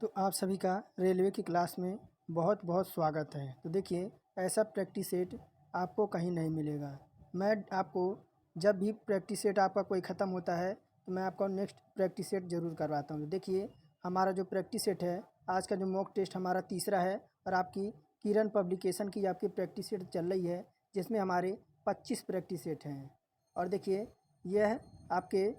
तो आप सभी का रेलवे की क्लास में बहुत बहुत स्वागत है। तो देखिए, ऐसा प्रैक्टिस सेट आपको कहीं नहीं मिलेगा। मैं आपको जब भी प्रैक्टिस सेट आपका कोई ख़त्म होता है तो मैं आपको नेक्स्ट प्रैक्टिस सेट ज़रूर करवाता हूँ। तो देखिए, हमारा जो प्रैक्टिस सेट है, आज का जो मॉक टेस्ट हमारा तीसरा है और आपकी किरण पब्लिकेशन की आपकी प्रैक्टिस सेट चल रही है, जिसमें हमारे 25 प्रैक्टिस सेट हैं। और देखिए, यह आपके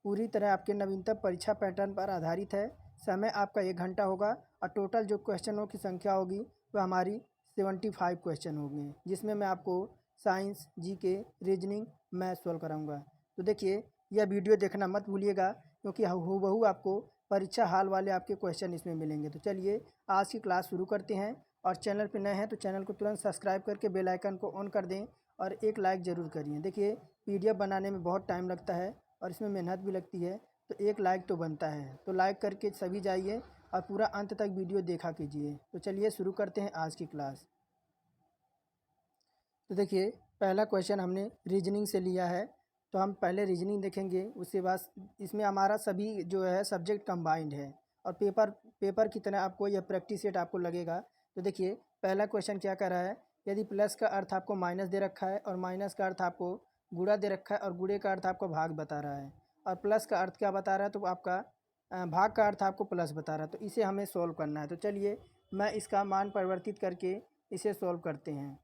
पूरी तरह आपके नवीनतम परीक्षा पैटर्न पर आधारित है। समय आपका 1 घंटा होगा और टोटल जो क्वेश्चनों की संख्या होगी वह हमारी 75 क्वेश्चन होंगे, जिसमें मैं आपको science, GK, reasoning, math solve कराऊंगा। तो देखिए, यह वीडियो देखना मत भूलिएगा, क्योंकि हूबहू आपको परीक्षा हाल वाले आपके क्वेश्चन इसमें मिलेंगे। तो चलिए आज की क्लास शुरू करते हैं। और चैनल पर नए हैं तो चैनल को तुरंत सब्सक्राइब करके बेल आइकन को ऑन कर दें और एक लाइक ज़रूर करिए। देखिए, पीडीएफ बनाने में बहुत टाइम लगता है और इसमें मेहनत भी लगती है, तो एक लाइक तो बनता है। तो लाइक करके सभी जाइए और पूरा अंत तक वीडियो देखा कीजिए। तो चलिए शुरू करते हैं आज की क्लास। तो देखिए, पहला क्वेश्चन हमने रीजनिंग से लिया है, तो हम पहले रीजनिंग देखेंगे। उसके बाद इसमें हमारा सभी जो है सब्जेक्ट कंबाइंड है और पेपर की तरह आपको यह प्रैक्टिस सेट आपको लगेगा। तो देखिए, पहला क्वेश्चन क्या कर रहा है, यदि प्लस का अर्थ आपको माइनस दे रखा है और माइनस का अर्थ आपको गुणा दे रखा है और गुणे का अर्थ आपको भाग बता रहा है और प्लस का अर्थ क्या बता रहा है, तो आपका भाग का अर्थ आपको प्लस बता रहा है। तो इसे हमें सॉल्व करना है। तो चलिए मैं इसका मान परिवर्तित करके इसे सॉल्व करते हैं।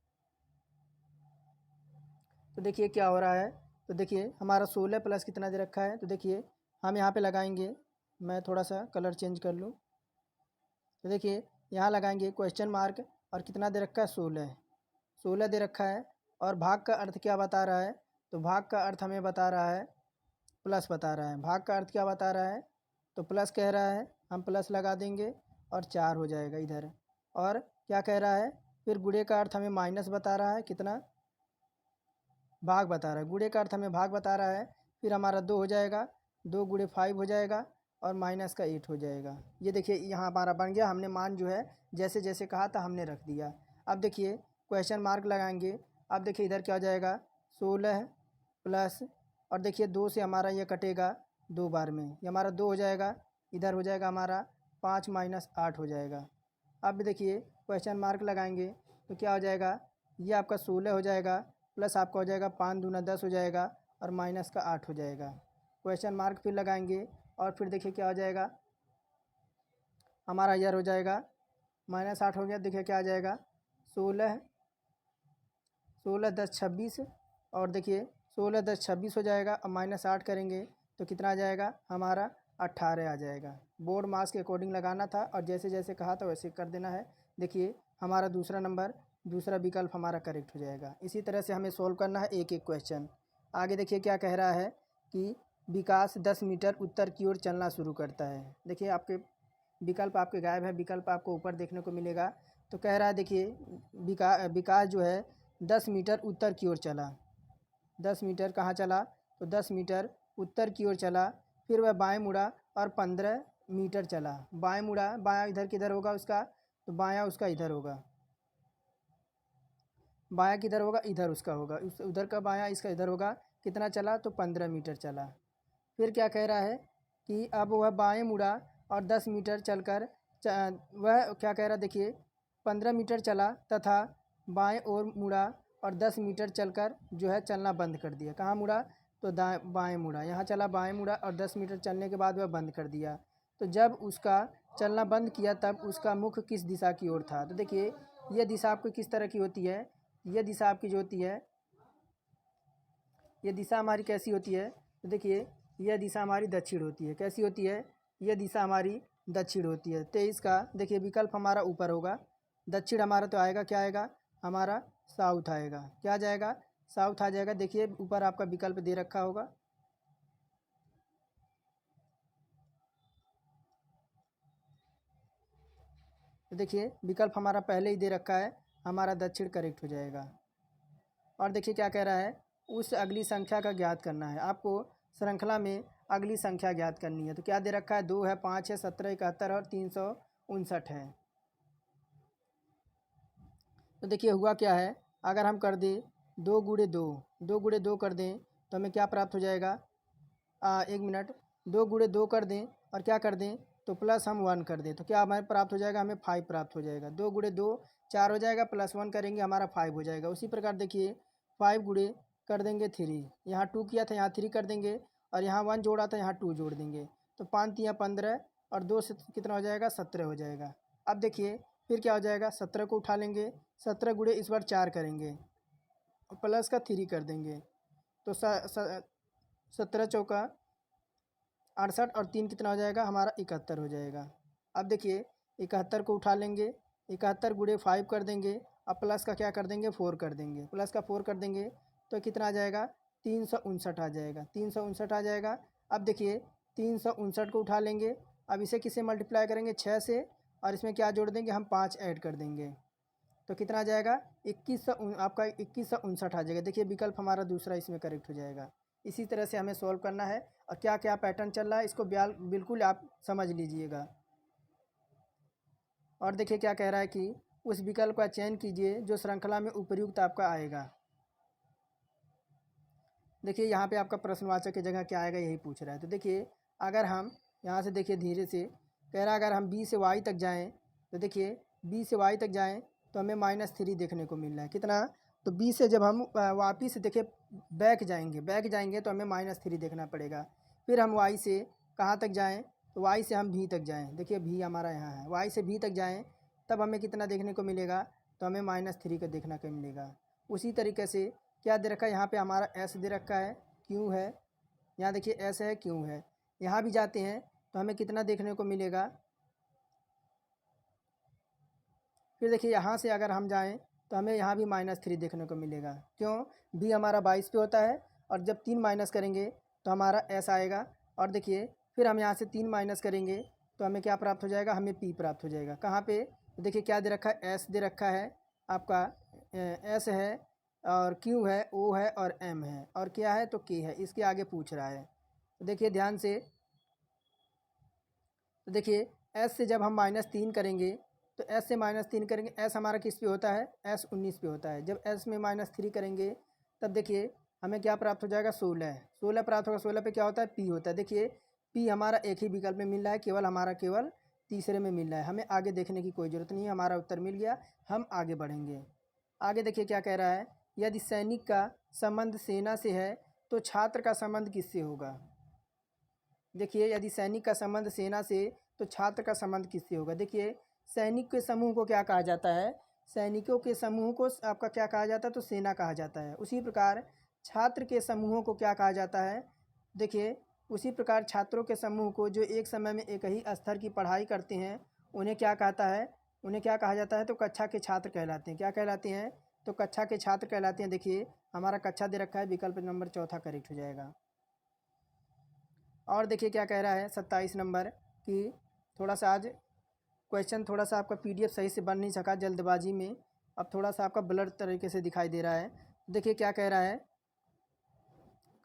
तो देखिए क्या हो रहा है। तो देखिए, हमारा 16 प्लस कितना दे रखा है। तो देखिए, हम यहाँ पे लगाएंगे, मैं थोड़ा सा कलर चेंज कर लूँ। तो देखिए, यहाँ लगाएंगे क्वेश्चन मार्क और कितना दे रखा है, 16 दे रखा है। और भाग का अर्थ क्या बता रहा है, तो भाग का अर्थ हमें बता रहा है प्लस बता रहा है। भाग का अर्थ क्या बता रहा है, तो प्लस कह रहा है, हम प्लस लगा देंगे और 4 हो जाएगा इधर। और क्या कह रहा है, फिर गुणे का अर्थ हमें माइनस बता रहा है, कितना, भाग बता रहा है। गुणे का अर्थ हमें भाग बता रहा है, फिर हमारा 2 हो जाएगा, 2 गुणे 5 हो जाएगा और माइनस का 8 हो जाएगा। ये देखिए यहाँ हमारा बन गया। हमने मान जो है जैसे जैसे कहा था हमने रख दिया। अब देखिए क्वेश्चन मार्क लगाएंगे। अब देखिए इधर क्या हो जाएगा, 16 प्लस, और देखिए 2 से हमारा ये कटेगा 2 बार में, ये हमारा 2 हो जाएगा। इधर हो जाएगा हमारा 5 माइनस 8 हो जाएगा। अब देखिए क्वेश्चन मार्क लगाएंगे तो क्या हो जाएगा, ये आपका 16 हो जाएगा प्लस आपका हो जाएगा 5 दूना 10 हो जाएगा और माइनस का 8 हो जाएगा। क्वेश्चन मार्क फिर लगाएंगे और फिर देखिए क्या हो जाएगा, हमारा ईयर हो जाएगा माइनस 8 हो गया। देखिए क्या आ जाएगा, 16 16 10 26, और देखिए 16 10 26 हो जाएगा और माइनस 8 करेंगे तो कितना आ जाएगा, हमारा 18 आ जाएगा। बोर्ड मार्क्स के अकॉर्डिंग लगाना था और जैसे जैसे कहा था वैसे कर देना है। देखिए हमारा दूसरा नंबर, दूसरा विकल्प हमारा करेक्ट हो जाएगा। इसी तरह से हमें सोल्व करना है एक एक क्वेश्चन। आगे देखिए क्या कह रहा है कि विकास 10 मीटर उत्तर की ओर चलना शुरू करता है। देखिए आपके विकल्प आपके गायब है, विकल्प आपको ऊपर देखने को मिलेगा। तो कह रहा है देखिए, विकास जो है 10 मीटर उत्तर की ओर चला। 10 मीटर कहाँ चला, तो 10 मीटर उत्तर की ओर चला। फिर वह बाएं मुड़ा और 15 मीटर चला। बाएं मुड़ा, बायां इधर किधर होगा उसका, तो बायां उसका इधर होगा। बायां किधर होगा, इधर उसका होगा, उधर का बायां इसका इधर होगा। कितना चला, तो 15 मीटर चला। फिर क्या कह रहा है कि अब वह बाएं मुड़ा और 10 मीटर चलकर वह क्या कह रहा है, देखिए 15 मीटर चला तथा बाएं ओर मुड़ा और 10 मीटर चलकर जो है चलना बंद कर दिया। कहाँ मुड़ा, तो दाएं बाएं मुड़ा, यहाँ चला बाएं मुड़ा और 10 मीटर चलने के बाद वह बंद कर दिया। तो जब उसका चलना बंद किया तब उसका मुख किस दिशा की ओर था। तो देखिए ये दिशा आपको किस तरह की होती है, ये दिशा आपकी जो होती है, ये दिशा हमारी कैसी होती है, तो देखिए यह दिशा हमारी दक्षिण होती है। कैसी होती है, यह दिशा हमारी दक्षिण होती है। 23 का देखिए विकल्प हमारा ऊपर होगा। दक्षिण हमारा तो आएगा, क्या आएगा, हमारा साउथ आएगा। क्या आ जाएगा, साउथ आ जाएगा। देखिए ऊपर आपका विकल्प दे रखा होगा। तो देखिए विकल्प हमारा पहले ही दे रखा है, हमारा दक्षिण करेक्ट हो जाएगा। और देखिए क्या कह रहा है, उस अगली संख्या का ज्ञात करना है। आपको श्रृंखला में अगली संख्या ज्ञात करनी है। तो क्या दे रखा है, 2 है, 5 है, 17, 71 और 359 है। तो देखिए हुआ क्या है, अगर हम कर दें 2 गुणे 2, 2 गुणे 2 कर दें तो हमें क्या प्राप्त हो जाएगा, 1 मिनट, 2 गुणे 2 कर दें और क्या कर दें, तो प्लस हम 1 कर दें तो क्या हमें प्राप्त हो जाएगा, हमें 5 प्राप्त हो जाएगा। 2 गुणे 2 4 हो जाएगा, प्लस 1 करेंगे हमारा 5 हो जाएगा। उसी प्रकार देखिए 5 गुणे कर देंगे 3, यहाँ 2 किया था यहाँ 3 कर देंगे, और यहाँ 1 जोड़ा था यहाँ 2 जोड़ देंगे, तो 5 तियाँ 15 और 2 से कितना हो जाएगा 17 हो जाएगा। अब देखिए फिर क्या हो जाएगा, 17 को उठा लेंगे, 17 गुणे इस बार 4 करेंगे और प्लस का 3 कर देंगे, तो 17 चौका 68 और 3 कितना हो जाएगा हमारा 71 हो जाएगा। अब देखिए 71 को उठा लेंगे, 71 गुणे 5 कर देंगे, अब प्लस का क्या कर देंगे 4 कर देंगे, प्लस का 4 कर देंगे तो कितना आ जाएगा 359 आ जाएगा, 359 आ जाएगा। अब देखिए 359 को उठा लेंगे, अब इसे किससे मल्टीप्लाई करेंगे 6 से, और इसमें क्या जोड़ देंगे हम 5 ऐड कर देंगे, तो कितना आ जाएगा 2100, आपका 2159 आ जाएगा। देखिए विकल्प हमारा दूसरा इसमें करेक्ट हो जाएगा। इसी तरह से हमें सॉल्व करना है, और क्या क्या पैटर्न चल रहा है इसको बिल्कुल आप समझ लीजिएगा। और देखिए क्या कह रहा है कि उस विकल्प का चयन कीजिए जो श्रृंखला में उपर्युक्त आपका आएगा। देखिए यहाँ पे आपका प्रश्नवाचक की जगह क्या आएगा यही पूछ रहा है। तो देखिए अगर हम यहाँ से देखिए धीरे से कह रहा है अगर हम बी से वाई तक जाएँ, तो देखिए बी से वाई तक जाएँ तो हमें -3 देखने को मिल रहा है। कितना, तो बी से जब हम वापिस देखिए बैक जाएंगे तो हमें -3 देखना पड़ेगा। फिर हम वाई से कहाँ तक जाएँ, तो वाई से हम भी तक जाएँ, देखिए भी हमारा यहाँ है, वाई से भी तक जाएँ तब हमें कितना देखने को मिलेगा, तो हमें -3 का देखने को मिलेगा। उसी तरीके से क्या दे रखा है यहाँ पे हमारा एस दे रखा है, क्यू है, यहाँ देखिए एस है क्यू है, यहाँ भी जाते हैं तो हमें कितना देखने को मिलेगा। फिर देखिए यहाँ से अगर हम जाएं तो हमें यहाँ भी -3 देखने को मिलेगा, क्यों, बी हमारा 22 पे होता है, और जब 3 माइनस करेंगे तो हमारा एस आएगा। और देखिए फिर हम यहाँ से 3 माइनस करेंगे तो हमें क्या प्राप्त हो जाएगा, हमें पी प्राप्त हो जाएगा। कहाँ पे, तो देखिए क्या दे रखा है, एस दे रखा है आपका, एस है और क्यू है, ओ है और एम है, और क्या है तो के है, इसके आगे पूछ रहा है। तो देखिए ध्यान से, तो देखिए एस से जब हम -3 करेंगे तो एस से -3 करेंगे, एस हमारा किस पे होता है, एस 19 पे होता है। जब एस में -3 करेंगे तब देखिए हमें क्या प्राप्त हो जाएगा, 16 प्राप्त होगा। 16 पे क्या होता है, पी होता है। देखिए पी हमारा एक ही विकल्प में मिल रहा है, केवल तीसरे में मिल रहा है, हमें आगे देखने की कोई ज़रूरत नहीं है, हमारा उत्तर मिल गया, हम आगे बढ़ेंगे। आगे देखिए क्या कह रहा है, यदि सैनिक का संबंध सेना से है तो छात्र का संबंध किससे होगा। देखिए यदि सैनिक का संबंध सेना से तो छात्र का संबंध किससे होगा। देखिए सैनिक के समूह को क्या कहा जाता है, सैनिकों के समूह को आपका क्या कहा जाता है, तो सेना कहा जाता है। उसी प्रकार छात्र के समूहों को क्या कहा जाता है, देखिए उसी प्रकार छात्रों के समूह को जो एक समय में एक ही स्तर की पढ़ाई करते हैं उन्हें क्या कहता है, उन्हें क्या कहा जाता है, तो कक्षा के छात्र कहलाते हैं। क्या कहलाते हैं, तो कक्षा के छात्र कहलाते हैं। देखिए हमारा कक्षा दे रखा है, विकल्प नंबर चौथा करेक्ट हो जाएगा। और देखिए क्या कह रहा है 27 नंबर कि थोड़ा सा आज क्वेश्चन थोड़ा सा आपका पीडीएफ सही से बन नहीं सका जल्दबाजी में, अब थोड़ा सा आपका ब्लर तरीके से दिखाई दे रहा है। देखिए क्या कह रहा है,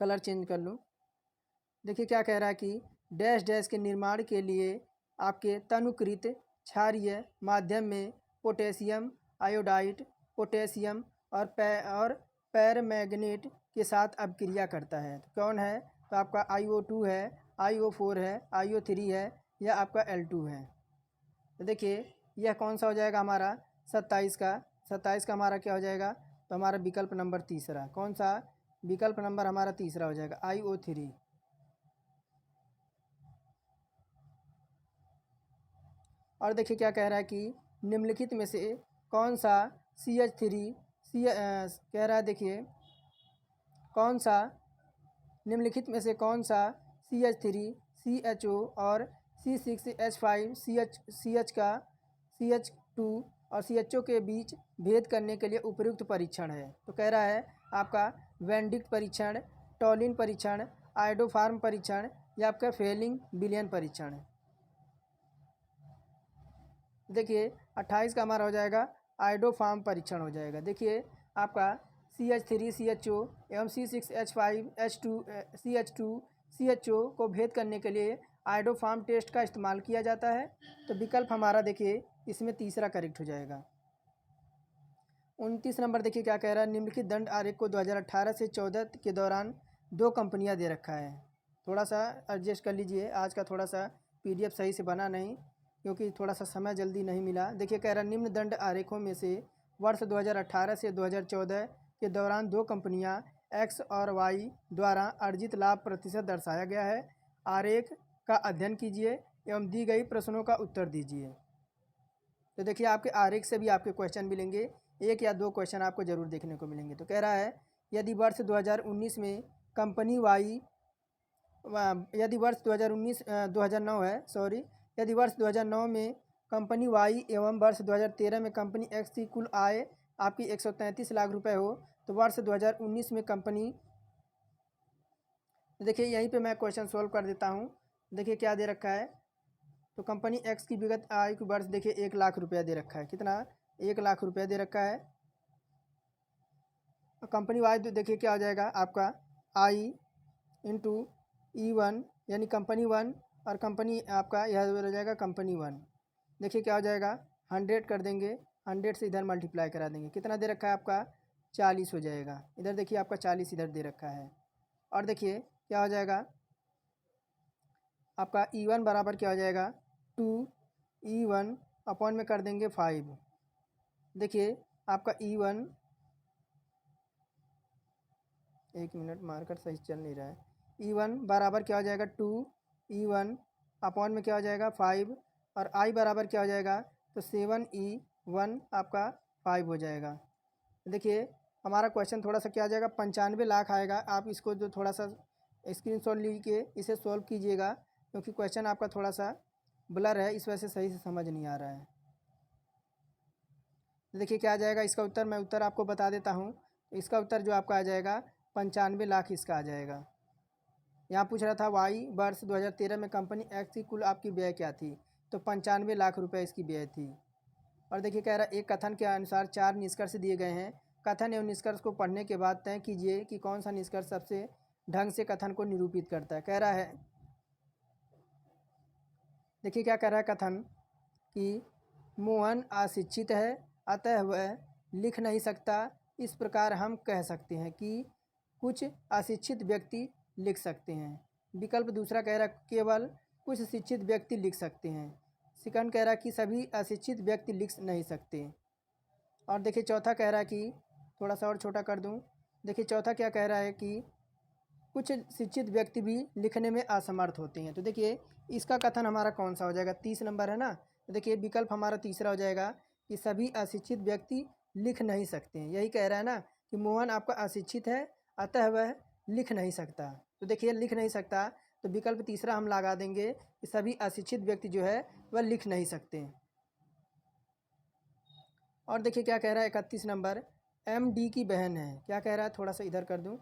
कलर चेंज कर लूँ। देखिए क्या कह रहा है कि डैश डैश के निर्माण के लिए आपके तनुकृत क्षारीय माध्यम में पोटेशियम आयोडाइड, पोटेशियम और पैरमैंगनेट के साथ अभिक्रिया करता है। तो कौन है, तो आपका IO2 है, IO4 है, IO3 है, या आपका L2 है। तो देखिए यह कौन सा हो जाएगा हमारा 27 का हमारा क्या हो जाएगा, तो हमारा विकल्प नंबर तीसरा, कौन सा, विकल्प नंबर हमारा तीसरा हो जाएगा IO3। और देखिए क्या कह रहा है कि निम्नलिखित में से कौन सा CH3 कह रहा है, देखिए कौन सा निम्नलिखित में से कौन सा CH3 CHO और C6H5 CH2 और CHO के बीच भेद करने के लिए उपयुक्त परीक्षण है। तो कह रहा है आपका वेंडिक्ट परीक्षण, टॉलिन परीक्षण, आइडोफार्म परीक्षण, या आपका फेलिंग विलियन परीक्षण। देखिए 28 का हमारा हो जाएगा आइडोफार्म परीक्षण हो जाएगा। देखिए आपका CH3 CHO एवं C6H5 CH2 को भेद करने के लिए आइडोफार्म टेस्ट का इस्तेमाल किया जाता है। तो विकल्प हमारा देखिए इसमें तीसरा करेक्ट हो जाएगा। 29 नंबर देखिए क्या कह रहा है, निम्नलिखित दंड आरेख को 2018 से 14 के दौरान 2 कंपनियां दे रखा है। थोड़ा सा एडजस्ट कर लीजिए, आज का थोड़ा सा PDF सही से बना नहीं, क्योंकि थोड़ा सा समय जल्दी नहीं मिला। देखिए कह रहा निम्न दंड आरेखों में से वर्ष 2018 से 2014 के दौरान दो कंपनियां X और Y द्वारा अर्जित लाभ प्रतिशत दर्शाया गया है। आरेख का अध्ययन कीजिए एवं दी गई प्रश्नों का उत्तर दीजिए। तो देखिए आपके आरेख से भी आपके क्वेश्चन मिलेंगे, एक या दो क्वेश्चन आपको जरूर देखने को मिलेंगे। तो कह रहा है यदि वर्ष 2019 में कंपनी वाई यदि वर्ष 2009 है सॉरी यदि वर्ष 2009 में कंपनी वाई एवं वर्ष 2013 में कंपनी एक्स की कुल आय आपकी 133 लाख रुपए हो, तो वर्ष 2019 में कंपनी, देखिए यहीं पे मैं क्वेश्चन सोल्व कर देता हूँ। देखिए क्या दे रखा है, तो कंपनी एक्स की विगत आय की वर्ष देखिए 1 लाख रुपया दे रखा है। कितना? 1 लाख रुपया दे रखा है। कंपनी वाई देखिए क्या हो जाएगा आपका आई इंटू E1 यानी कंपनी 1 और कंपनी आपका यह हो जाएगा कंपनी 1। देखिए क्या हो जाएगा 100 कर देंगे, 100 से इधर मल्टीप्लाई करा देंगे। कितना दे रखा है आपका 40 हो जाएगा। इधर देखिए आपका 40 इधर दे रखा है। और देखिए क्या हो जाएगा आपका E1 बराबर क्या हो जाएगा 2E1 अपॉन में कर देंगे 5। देखिए आपका E1 एक मिनट मार्कर सही चल नहीं रहा है। E1 बराबर क्या हो जाएगा 2E1 अपॉन में क्या हो जाएगा 5 और I बराबर क्या हो जाएगा तो 7E1 आपका 5 हो जाएगा। देखिए हमारा क्वेश्चन थोड़ा सा क्या आ जाएगा 95 लाख आएगा। आप इसको जो थोड़ा सा स्क्रीनशॉट लेके इसे सॉल्व कीजिएगा, क्योंकि क्वेश्चन आपका थोड़ा सा ब्लर है, इस वजह से सही से समझ नहीं आ रहा है। देखिए क्या आ जाएगा इसका उत्तर, मैं उत्तर आपको बता देता हूँ। इसका उत्तर जो आपका आ जाएगा 95 लाख इसका आ जाएगा। यहाँ पूछ रहा था वाई वर्ष 2013 में कंपनी एक्स की कुल आपकी व्यय क्या थी, तो 95 लाख रुपए इसकी व्यय थी। और देखिए कह रहा है एक कथन के अनुसार 4 निष्कर्ष दिए गए हैं। कथन एवं निष्कर्ष को पढ़ने के बाद तय कीजिए कि कौन सा निष्कर्ष सबसे ढंग से कथन को निरूपित करता है। कह रहा है देखिए क्या कह रहा है कथन कि मोहन अशिक्षित है अतः वह लिख नहीं सकता। इस प्रकार हम कह सकते हैं कि कुछ अशिक्षित व्यक्ति लिख सकते हैं। विकल्प दूसरा कह रहा है केवल कुछ शिक्षित व्यक्ति लिख सकते हैं। सेकंड कह रहा है कि सभी अशिक्षित व्यक्ति लिख नहीं सकते। और देखिए चौथा कह रहा है कि थोड़ा सा और छोटा कर दूं। देखिए चौथा क्या कह रहा है कि कुछ शिक्षित व्यक्ति भी लिखने में असमर्थ होते हैं। तो देखिए इसका कथन हमारा कौन सा हो जाएगा 30 नंबर है ना। तो देखिए विकल्प हमारा तीसरा हो जाएगा कि सभी अशिक्षित व्यक्ति लिख नहीं सकते हैं। यही कह रहा है ना कि मोहन आपका अशिक्षित है अतः वह लिख नहीं सकता। तो देखिए लिख नहीं सकता, तो विकल्प तीसरा हम लगा देंगे कि सभी अशिक्षित व्यक्ति जो है वह लिख नहीं सकते। और देखिए क्या कह रहा है 31 नंबर MD की बहन है। क्या कह रहा है, थोड़ा सा इधर कर दूं।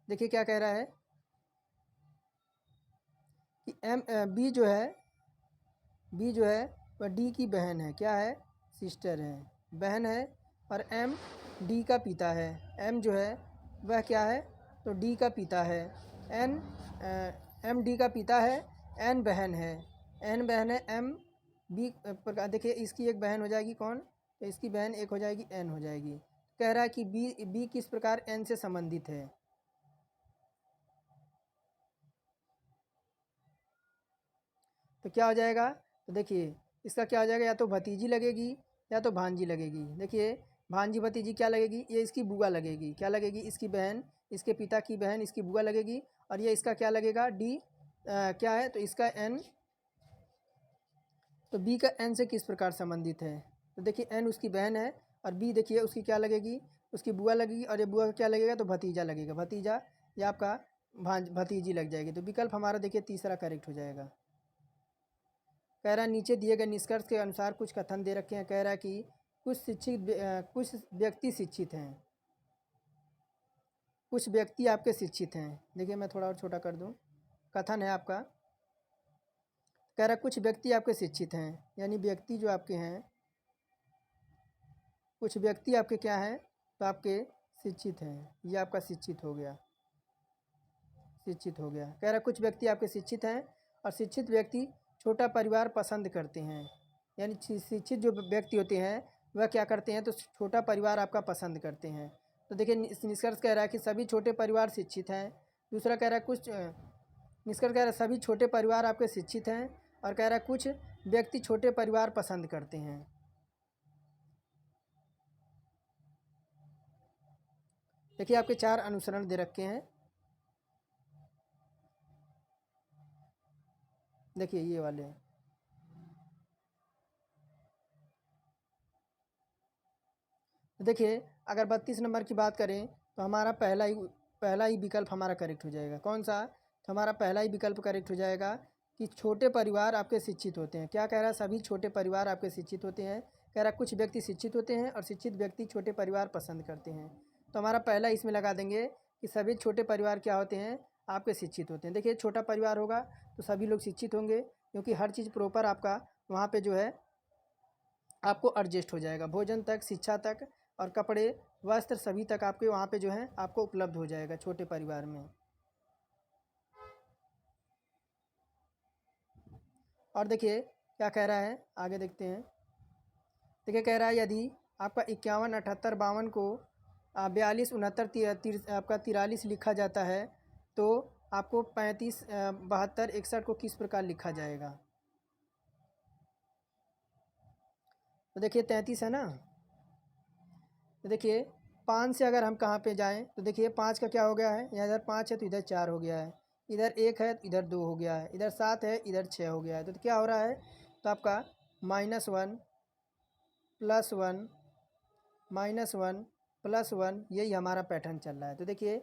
देखिए क्या कह रहा है कि बी जो है वह डी की बहन है। क्या है, सिस्टर है, बहन है। और M D का पिता है। M जो है वह क्या है तो D का पिता है। M D का पिता है, N बहन है, N बहन है। M B प्रकार देखिए इसकी एक बहन हो जाएगी कौन, तो इसकी बहन एक हो जाएगी N हो जाएगी। कह रहा है कि B किस प्रकार N से संबंधित है। तो क्या हो जाएगा, तो देखिए इसका क्या हो जाएगा, या तो भतीजी लगेगी या तो भांजी लगेगी। देखिए भांजी भतीजी क्या लगेगी, ये इसकी बुआ लगेगी। क्या लगेगी, इसकी बहन, इसके पिता की बहन इसकी बुआ लगेगी। और ये इसका क्या लगेगा डी क्या है तो इसका एन। तो बी का एन से किस प्रकार संबंधित है, तो देखिए एन उसकी बहन है और बी देखिए उसकी क्या लगेगी, उसकी बुआ लगेगी। और ये बुआ का क्या लगेगा तो भतीजा लगेगा। भतीजा या आपका भतीजी लग जाएगी। तो विकल्प हमारा देखिए तीसरा करेक्ट हो जाएगा। कह रहा है नीचे दिए गए निष्कर्ष के अनुसार कुछ कथन दे रखे हैं। कह रहा है कि कुछ व्यक्ति शिक्षित हैं, कुछ व्यक्ति आपके शिक्षित हैं। देखिए मैं थोड़ा और छोटा कर दूं। कथन है आपका, कह रहा है कुछ व्यक्ति आपके शिक्षित हैं, यानी व्यक्ति जो आपके हैं, कुछ व्यक्ति आपके क्या हैं तो आपके शिक्षित हैं। ये आपका शिक्षित हो गया, शिक्षित हो गया। कह रहा है कुछ व्यक्ति आपके शिक्षित हैं और शिक्षित व्यक्ति छोटा परिवार पसंद करते हैं। यानी शिक्षित जो व्यक्ति होते हैं वह क्या करते हैं तो छोटा परिवार आपका पसंद करते हैं। तो देखिए निष्कर्ष कह रहा है कि सभी छोटे परिवार शिक्षित हैं। दूसरा कह रहा है निष्कर्ष कह रहा है सभी छोटे परिवार आपके शिक्षित हैं, और कह रहा है कुछ व्यक्ति छोटे परिवार पसंद करते हैं। देखिए आपके 4 अनुसरण दे रखे हैं। देखिए ये वाले हैं। देखिए अगर 32 नंबर की बात करें तो हमारा पहला ही विकल्प हमारा करेक्ट हो जाएगा। कौन सा? तो हमारा पहला ही विकल्प करेक्ट हो जाएगा कि छोटे परिवार आपके शिक्षित होते हैं। क्या कह रहा है? सभी छोटे परिवार आपके शिक्षित होते हैं। कह रहा है कुछ व्यक्ति शिक्षित होते हैं और शिक्षित व्यक्ति छोटे परिवार पसंद करते हैं। तो हमारा पहला इसमें लगा देंगे कि सभी छोटे परिवार क्या होते हैं? आपके शिक्षित होते हैं। देखिए छोटा परिवार होगा तो सभी लोग शिक्षित होंगे, क्योंकि हर चीज़ प्रॉपर आपका वहाँ पे जो है आपको एडजस्ट हो जाएगा। भोजन तक, शिक्षा तक और कपड़े, वस्त्र सभी तक आपके वहाँ पे जो है आपको उपलब्ध हो जाएगा छोटे परिवार में। और देखिए क्या कह रहा है, आगे देखते हैं। देखिए कह रहा है यदि आपका 51, 78, 52 को 42, 69, आपका 43 लिखा जाता है तो आपको 35, 72, 61 को किस प्रकार लिखा जाएगा? तो देखिए 33 है ना। तो देखिए 5 से अगर हम कहाँ पे जाएं तो देखिए 5 का क्या हो गया है, यहाँ इधर 5 है तो इधर 4 हो गया है, इधर 1 है तो इधर 2 हो गया है, इधर 7 है इधर 6 हो गया है। तो क्या हो रहा है? तो आपका -1 +1 -1 +1 यही हमारा पैटर्न चल रहा है। तो देखिए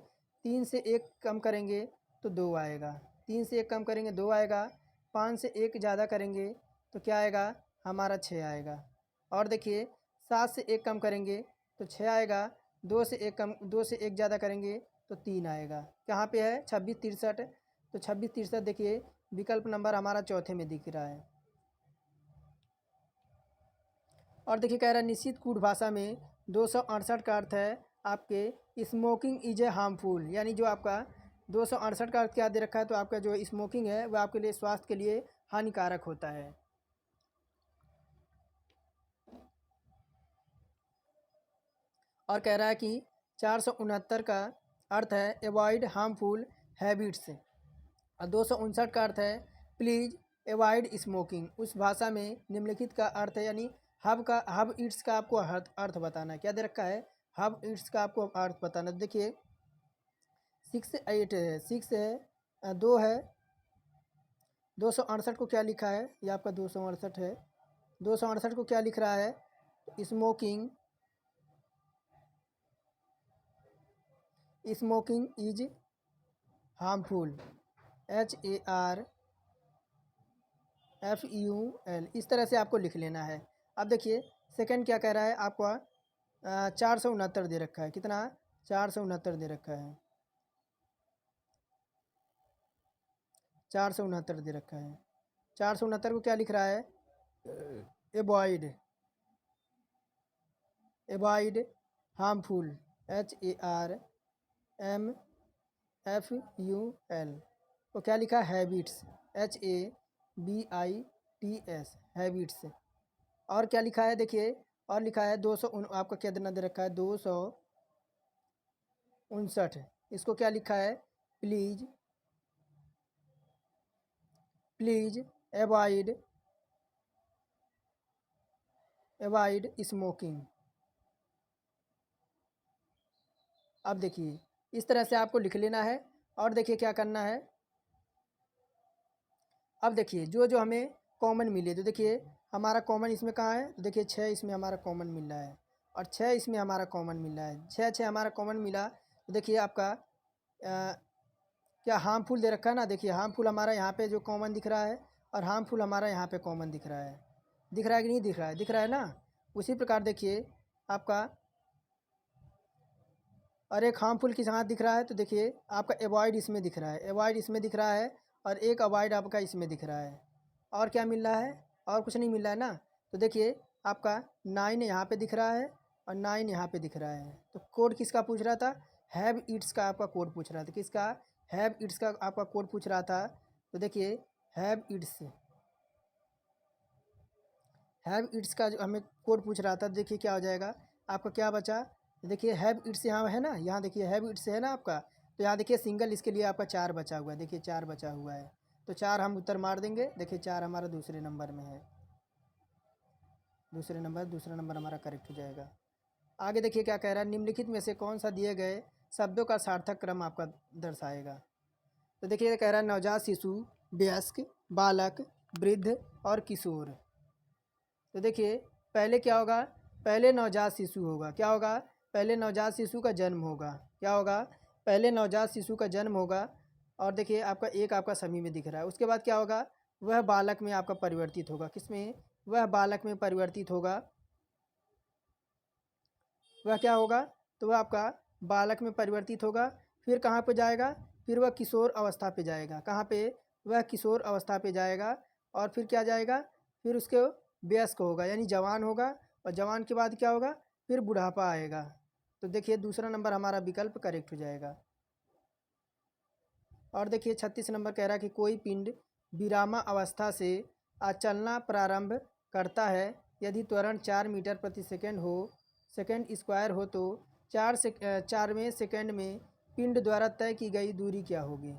3 से 1 कम करेंगे तो 2 आएगा, 3 से 1 कम करेंगे 2 आएगा, 5 से 1 ज़्यादा करेंगे तो क्या आएगा? हमारा 6 आएगा। और देखिए 7 से 1 कम करेंगे तो 6 आएगा, 2 से 1 ज़्यादा करेंगे तो 3 आएगा। कहाँ पे है? 26, 63। तो 26, 63 देखिए विकल्प नंबर हमारा चौथे में दिख रहा है। और देखिए कह रहा है निश्चित कूट भाषा में 268 का अर्थ है आपके स्मोकिंग इज ए हार्मफुल, यानी जो आपका 268 का अर्थ क्या दे रखा है? तो आपका जो स्मोकिंग है वह आपके लिए स्वास्थ्य के लिए हानिकारक होता है। और कह रहा है कि 469 का अर्थ है अवॉइड हार्मफुल हैबिट्स, और 259 का अर्थ है प्लीज़ अवॉइड स्मोकिंग। उस भाषा में निम्नलिखित का अर्थ है, यानी हब इट्स का आपको अर्थ बताना है। क्या दे रखा है? हब इट्स का आपको अर्थ बताना है। देखिए 6, 8 है, 6 है, 2 है, 268 को क्या लिखा है? ये आपका 268 है। 268 को क्या लिख रहा है? स्मोकिंग इज हार्मफुल, HARFUL, इस तरह से आपको लिख लेना है। अब देखिए सेकंड क्या कह रहा है? आपका 469 दे रखा है। कितना? 469 दे रखा है, 469 दे रखा है। 469 को क्या लिख रहा है? अवॉइड हार्मफुल, HARMFUL को क्या लिखा? Habits, HABITS, habits. और क्या लिखा है? देखिए और लिखा है 200, आपका क्या देना दे रखा है? 259, इसको क्या लिखा है? Please avoid smoking. अब देखिए इस तरह से आपको लिख लेना है। और देखिए क्या करना है, अब देखिए जो जो हमें कॉमन मिले, तो देखिए हमारा कॉमन इसमें कहाँ है? तो देखिए 6 इसमें हमारा कॉमन मिल रहा है, और 6 इसमें हमारा कॉमन मिल रहा है। 6 हमारा कॉमन मिला तो देखिए आपका क्या हार्मफुल दे रखा है ना। देखिए हार्मफुल हमारा यहाँ पे जो कॉमन दिख रहा है, और हार्मफुल हमारा यहाँ पे कॉमन दिख रहा है। दिख रहा है कि नहीं दिख रहा है? दिख रहा है ना। उसी प्रकार देखिए आपका और एक हार्मफुल किस हाथ दिख रहा है? तो देखिए आपका अवॉइड इसमें दिख रहा है, अवॉइड इसमें दिख रहा है, और एक अवॉइड आपका इसमें दिख रहा है। और क्या मिल रहा है? और कुछ नहीं मिल रहा है ना। तो देखिए आपका 9 यहाँ पे दिख रहा है और 9 यहाँ पे दिख रहा है। तो कोड किसका पूछ रहा था? हैव इट्स का आपका कोड पूछ रहा था। किसका? हैव इट्स का आपका कोड पूछ रहा था। तो देखिए हैव इट्स का जो हमें कोड पूछ रहा था, देखिए क्या हो जाएगा आपका, क्या बचा? देखिए हैव इट्स यहाँ है ना, यहाँ देखिए हैव इट्स है ना आपका। तो यहाँ देखिए सिंगल इसके लिए आपका 4 बचा हुआ है, देखिए 4 बचा हुआ है, तो 4 हम उत्तर मार देंगे। देखिए 4 हमारा दूसरे नंबर में है, दूसरा नंबर हमारा करेक्ट हो जाएगा। आगे देखिए क्या कह रहा है, निम्नलिखित में से कौन सा दिए गए शब्दों का सार्थक क्रम आपका दर्शाएगा। तो देखिए कह रहा है नवजात शिशु, वयस्क, बालक, वृद्ध और किशोर। तो देखिए पहले क्या होगा, पहले नवजात शिशु होगा। क्या होगा, पहले नवजात शिशु का जन्म होगा। क्या होगा, पहले नवजात शिशु का जन्म होगा। और देखिए आपका एक आपका समी में दिख रहा है। उसके बाद क्या होगा, वह बालक में आपका परिवर्तित होगा। किस में, वह बालक में परिवर्तित होगा। वह क्या होगा, तो वह आपका बालक में परिवर्तित होगा। फिर कहाँ पे जाएगा, फिर वह किशोर अवस्था पे जाएगा। कहाँ पे, वह किशोर अवस्था पे जाएगा। और फिर क्या जाएगा, फिर उसके वयस्क होगा यानी जवान होगा। और जवान के बाद क्या होगा, फिर बुढ़ापा आएगा। तो देखिए दूसरा नंबर हमारा विकल्प करेक्ट हो जाएगा। और देखिए 36 नंबर कह रहा है कि कोई पिंड विरामा अवस्था से चलना प्रारंभ करता है। यदि त्वरण 4 मीटर प्रति सेकंड हो, सेकंड स्क्वायर हो, तो 4वें सेकंड में पिंड द्वारा तय की गई दूरी क्या होगी।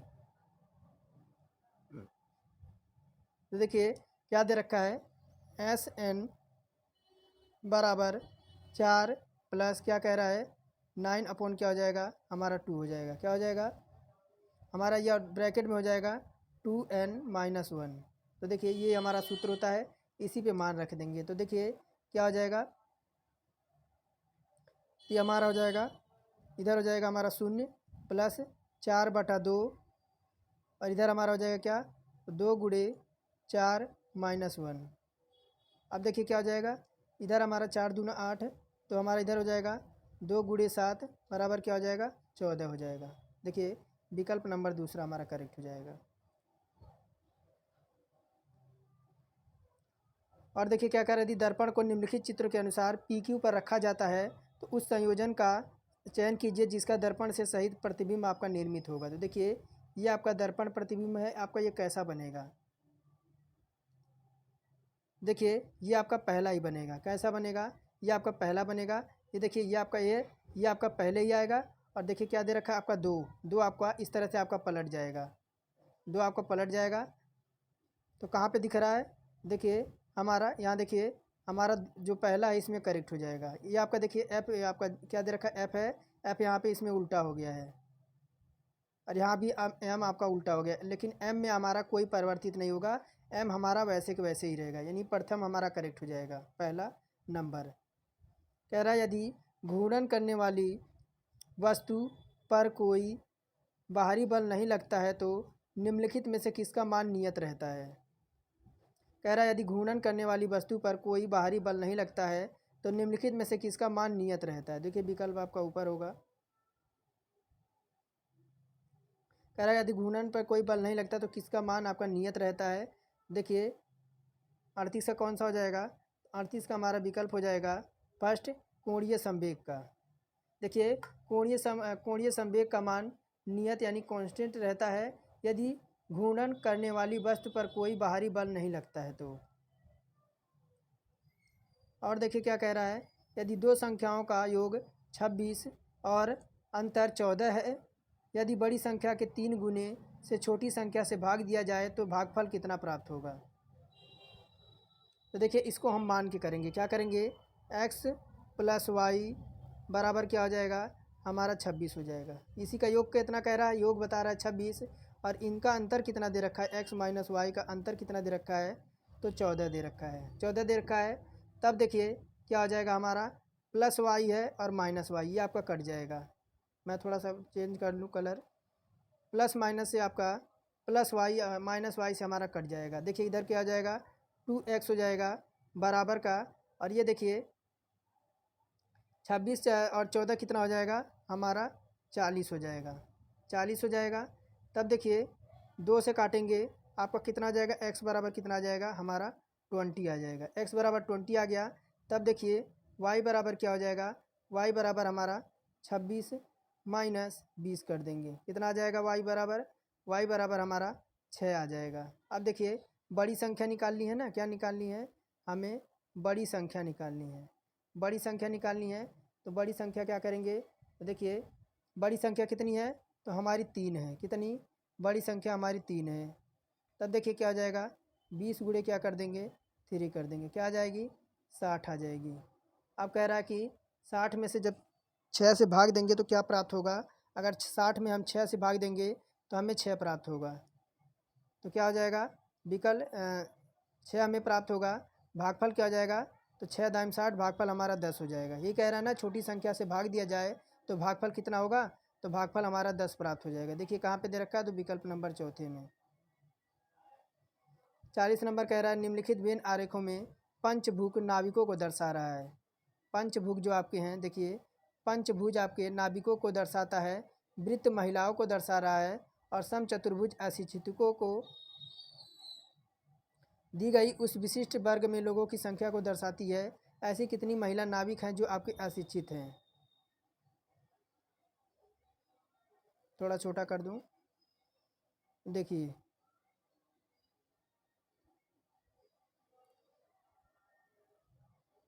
तो देखिए क्या दे रखा है, SN बराबर 4 प्लस क्या कह रहा है, 9 अपॉन क्या हो जाएगा हमारा 2 हो जाएगा। क्या हो जाएगा हमारा, यह ब्रैकेट में हो जाएगा 2n-1। तो देखिए ये हमारा सूत्र होता है, इसी पे मान रख देंगे। तो देखिए क्या हो जाएगा, ये हमारा हो जाएगा, इधर हो जाएगा हमारा 0 प्लस 4/2। और इधर हमारा हो जाएगा क्या, 2 गुणे 4 माइनस 1। अब देखिए क्या हो जाएगा, इधर हमारा 4 दूना 8, तो हमारा इधर हो जाएगा 2 गुणे 7 बराबर क्या हो जाएगा 14 हो जाएगा। देखिए विकल्प नंबर दूसरा हमारा करेक्ट हो जाएगा। और देखिए क्या कह रहे, यदि दर्पण को निम्नलिखित चित्र के अनुसार PQ पर रखा जाता है तो उस संयोजन का चयन कीजिए जिसका दर्पण से सहित प्रतिबिंब आपका निर्मित होगा। तो देखिए ये आपका दर्पण प्रतिबिंब है, आपका ये कैसा बनेगा। देखिए ये आपका पहला ही बनेगा। कैसा बनेगा, ये आपका पहला बनेगा। ये देखिए ये आपका ये आपका पहले ही आएगा। और देखिए क्या दे रखा है आपका 2 आपका इस तरह से आपका पलट जाएगा, 2 आपका पलट जाएगा। तो कहाँ पे दिख रहा है, देखिए हमारा यहाँ देखिए हमारा जो पहला है इसमें करेक्ट हो जाएगा। ये आपका देखिए एफ, आपका क्या दे रखा है एफ है, एफ यहाँ पे इसमें उल्टा हो गया है। और यहाँ भी एम आपका उल्टा हो गया, लेकिन एम में हमारा कोई परिवर्तित नहीं होगा, एम हमारा वैसे के वैसे ही रहेगा, यानी प्रथम हमारा करेक्ट हो जाएगा पहला नंबर। कह रहा है यदि घूर्णन करने वाली वस्तु पर कोई बाहरी बल नहीं लगता है तो निम्नलिखित में से किसका मान नियत रहता है। कह रहा है यदि घूर्णन करने वाली वस्तु पर कोई बाहरी बल नहीं लगता है तो निम्नलिखित में से किसका मान नियत रहता है। देखिए विकल्प आपका ऊपर होगा। कह रहा है यदि घूर्णन पर कोई बल नहीं लगता तो किसका मान आपका नियत रहता है। देखिए 38 का कौन सा हो जाएगा, 38 का हमारा विकल्प हो जाएगा फर्स्ट कोणीय संवेग का। देखिए कोणीय संवेग का मान नियत यानी कांस्टेंट रहता है यदि घूर्णन करने वाली वस्तु पर कोई बाहरी बल नहीं लगता है तो। और देखिए क्या कह रहा है, यदि दो संख्याओं का योग 26 और अंतर 14 है, यदि बड़ी संख्या के 3 गुने से छोटी संख्या से भाग दिया जाए तो भागफल कितना प्राप्त होगा। तो देखिए इसको हम मान के करेंगे, क्या करेंगे, x + y बराबर क्या हो जाएगा हमारा 26 हो जाएगा। इसी का योग कितना कह रहा है, योग बता रहा है 26, और इनका अंतर कितना दे रखा है, x - y का अंतर कितना दे रखा है, तो 14 दे रखा है, 14 दे रखा है। तब देखिए क्या हो जाएगा हमारा +y है और -y, ये आपका कट जाएगा। मैं थोड़ा सा चेंज कर लूँ कलर, प्लस माइनस से आपका -y से हमारा कट जाएगा। देखिए इधर क्या हो जाएगा 2x हो जाएगा बराबर का, और ये देखिए 26 और 14 कितना हो जाएगा हमारा 40 हो जाएगा, 40 हो जाएगा। तब देखिए 2 से काटेंगे आपका कितना आ जाएगा, x बराबर कितना आ जाएगा हमारा 20 आ जाएगा, x बराबर 20 आ गया। तब देखिए y बराबर क्या हो जाएगा, y बराबर हमारा 26 माइनस 20 कर देंगे, कितना आ जाएगा y बराबर हमारा 6 आ जाएगा। अब देखिए बड़ी संख्या निकालनी है ना, क्या निकालनी है, हमें बड़ी संख्या निकालनी है। बड़ी संख्या निकालनी है तो बड़ी संख्या क्या करेंगे, तो देखिए बड़ी संख्या कितनी है तो हमारी 3 है। कितनी बड़ी संख्या हमारी 3 है। तब देखिए क्या आ जाएगा, 20 गुणे क्या कर देंगे 3 कर देंगे, क्या आ जाएगी 60 आ जाएगी। अब कह रहा है कि 60 में से जब 6 से भाग देंगे तो क्या प्राप्त होगा। अगर 60 में हम 6 से भाग देंगे तो हमें 6 प्राप्त होगा। तो क्या हो जाएगा विकल्प 6 हमें प्राप्त होगा। भागफल क्या हो जाएगा, तो 6 दाम 60, भागफल हमारा 10 हो जाएगा। ये कह रहा है ना छोटी संख्या से भाग दिया जाए तो भागफल कितना होगा, तो भागफल हमारा 10 प्राप्त हो जाएगा। देखिए कहाँ पे दे रखा है, तो विकल्प नंबर चौथे में। 40 नंबर कह रहा है निम्नलिखित वेन आरेखों में पंचभुज नाविकों को दर्शा रहा है। पंचभुज जो आपके हैं, देखिए पंचभुज आपके नाविकों को दर्शाता है, वृत्त महिलाओं को दर्शा रहा है, और समचतुर्भुज अशिक्षितों को दी गई उस विशिष्ट वर्ग में लोगों की संख्या को दर्शाती है। ऐसी कितनी महिला नाविक हैं जो आपके अशिक्षित हैं। थोड़ा छोटा कर दूं, देखिए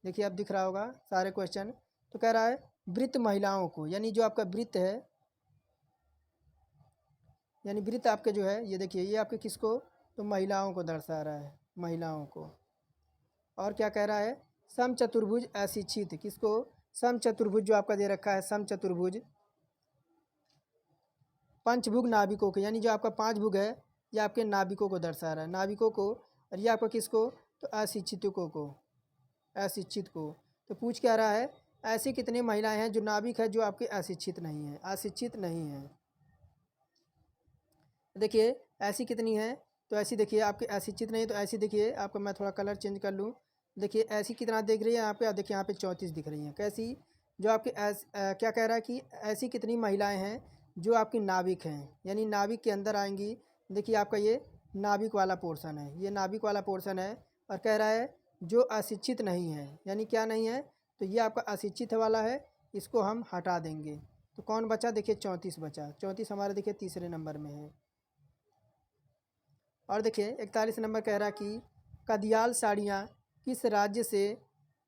देखिए अब दिख रहा होगा सारे क्वेश्चन। तो कह रहा है वृत्त महिलाओं को, यानी जो आपका वृत्त है, यानी वृत्त आपके जो है, ये देखिए ये आपके किसको, तो महिलाओं को दर्शा रहा है, महिलाओं को। और क्या कह रहा है, समचतुर्भुज अशिक्षित, किसको, समचतुर्भुज जो आपका दे रखा है समचतुर्भुज पंचभुज नाविकों को, यानी जो आपका 5 भुग है ये आपके नाविकों को दर्शा रहा है, नाविकों को। और ये आपका किसको, तो अशिक्षितों को, अशिक्षित को। तो पूछ क्या रहा है, ऐसी कितनी महिलाएं हैं जो नाविक है जो आपके अशिक्षित नहीं हैं, अशिक्षित नहीं हैं। देखिए ऐसी कितनी है, तो ऐसी देखिए आपके अशिक्षित नहीं, तो ऐसी देखिए आपका, मैं थोड़ा कलर चेंज कर लूँ। देखिए ऐसी कितना दिख रही है यहाँ पे, आप देखिए यहाँ पे 34 दिख रही हैं। कैसी, जो आपके क्या कह रहा है कि ऐसी कितनी महिलाएं हैं जो आपकी नाविक हैं, यानी नाविक के अंदर आएंगी। देखिए आपका ये नाविक वाला पोर्शन है, ये नाविक वाला पोर्शन है। और कह रहा है जो अशिक्षित नहीं है, यानी क्या नहीं है, तो ये आपका अशिक्षित वाला है, इसको हम हटा देंगे। तो कौन बचा, देखिए 34 बचा। 34 हमारे देखिए तीसरे नंबर में है। और देखिए 41 नंबर कह रहा है कि कदियाल साड़ियाँ किस राज्य से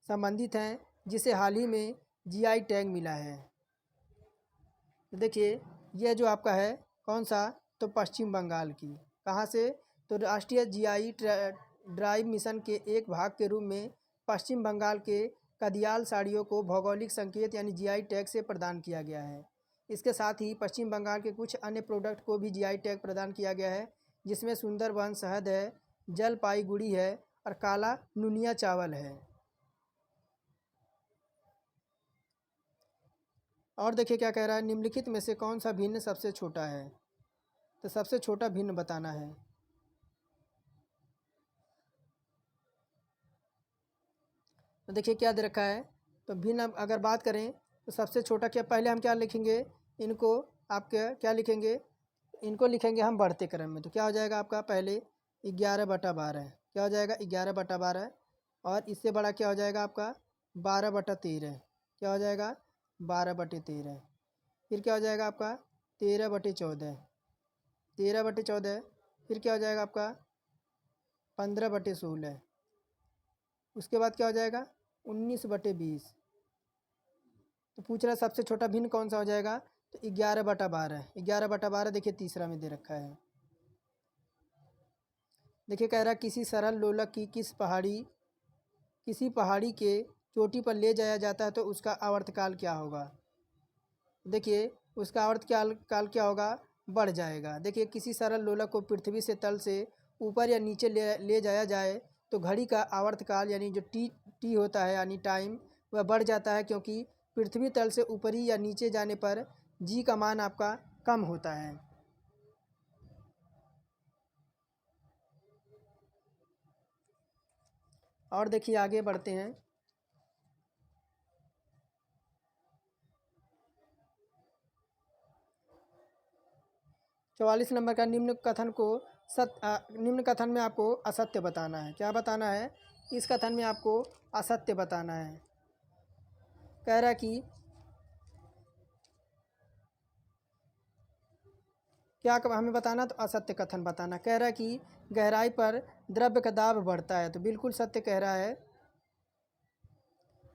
संबंधित हैं जिसे हाल ही में जीआई टैग मिला है। तो देखिए यह जो आपका है कौन सा, तो पश्चिम बंगाल की। कहाँ से, तो राष्ट्रीय जीआई ड्राइव मिशन के एक भाग के रूप में पश्चिम बंगाल के कदियाल साड़ियों को भौगोलिक संकेत यानी जीआई टैग से प्रदान किया गया है। इसके साथ ही पश्चिम बंगाल के कुछ अन्य प्रोडक्ट को भी जीआई टैग प्रदान किया गया है, जिसमें सुंदरबन शहद है, जलपाईगुड़ी है, और काला नुनिया चावल है। और देखिए क्या कह रहा है, निम्नलिखित में से कौन सा भिन्न सबसे छोटा है। तो सबसे छोटा भिन्न बताना है। तो देखिए क्या दे रखा है, तो भिन्न अगर बात करें तो सबसे छोटा क्या, पहले हम क्या लिखेंगे, इनको आप क्या लिखेंगे, इनको लिखेंगे हम बढ़ते क्रम में। तो क्या हो जाएगा आपका, पहले 11/12, क्या हो जाएगा 11/12। और इससे बड़ा क्या हो जाएगा आपका 12/13, क्या हो जाएगा 12/13। फिर क्या हो जाएगा आपका 13/14, 13/14। फिर क्या हो जाएगा आपका 15/16। उसके बाद क्या हो जाएगा 19/20। तो पूछ रहा है सबसे छोटा भिन्न कौन सा हो जाएगा, तो 11/12, 11/12 देखिए तीसरा में दे रखा है। देखिए कह रहा है किसी सरल लोलक की किसी पहाड़ी के चोटी पर ले जाया जाता है तो उसका आवर्तकाल क्या होगा। देखिए उसका आवर्तकाल क्या होगा, बढ़ जाएगा। देखिए किसी सरल लोलक को पृथ्वी से तल से ऊपर या नीचे ले जाया जाए तो घड़ी का आवर्तकाल यानी जो टी होता है यानी टाइम, वह बढ़ जाता है, क्योंकि पृथ्वी तल से ऊपरी या नीचे जाने पर जी का मान आपका कम होता है। और देखिए आगे बढ़ते हैं। 44 नंबर का निम्न कथन में आपको असत्य बताना है। क्या बताना है, इस कथन में आपको असत्य बताना है। कह रहा है कि क्या हमें बताना, तो असत्य कथन बताना। कह रहा है कि गहराई पर द्रव्य का दाब बढ़ता है, तो बिल्कुल सत्य कह रहा है।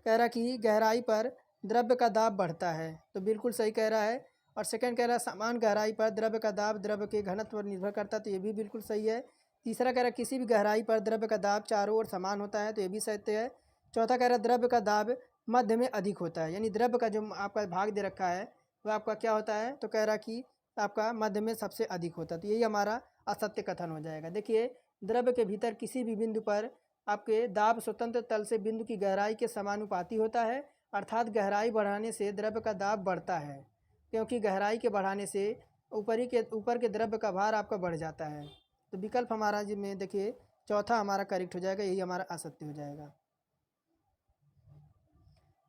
कह रहा है कि गहराई पर द्रव्य का दाब बढ़ता है, तो बिल्कुल सही कह रहा है। और सेकंड कह रहा है समान गहराई पर द्रव्य का दाब द्रव्य के घनत्व पर निर्भर करता है, तो ये भी बिल्कुल सही है। तीसरा कह रहा है किसी भी गहराई पर द्रव्य का दाब चारों ओर समान होता है, तो ये भी सत्य है। चौथा कह रहा है द्रव्य का दाब मध्य में अधिक होता है, यानी द्रव्य का जो आपका भाग दे रखा है वह आपका क्या होता है, तो कह रहा कि आपका मध्य में सबसे अधिक होता है, तो यही हमारा असत्य कथन हो जाएगा। देखिए द्रव्य के भीतर किसी भी बिंदु पर आपके दाब स्वतंत्र तल से बिंदु की गहराई के समानुपाती होता है, अर्थात गहराई बढ़ाने से द्रव्य का दाब बढ़ता है, क्योंकि गहराई के बढ़ाने से ऊपर के द्रव्य का भार आपका बढ़ जाता है। तो विकल्प हमारा जिसमें देखिए चौथा हमारा करेक्ट हो जाएगा, यही हमारा असत्य हो जाएगा।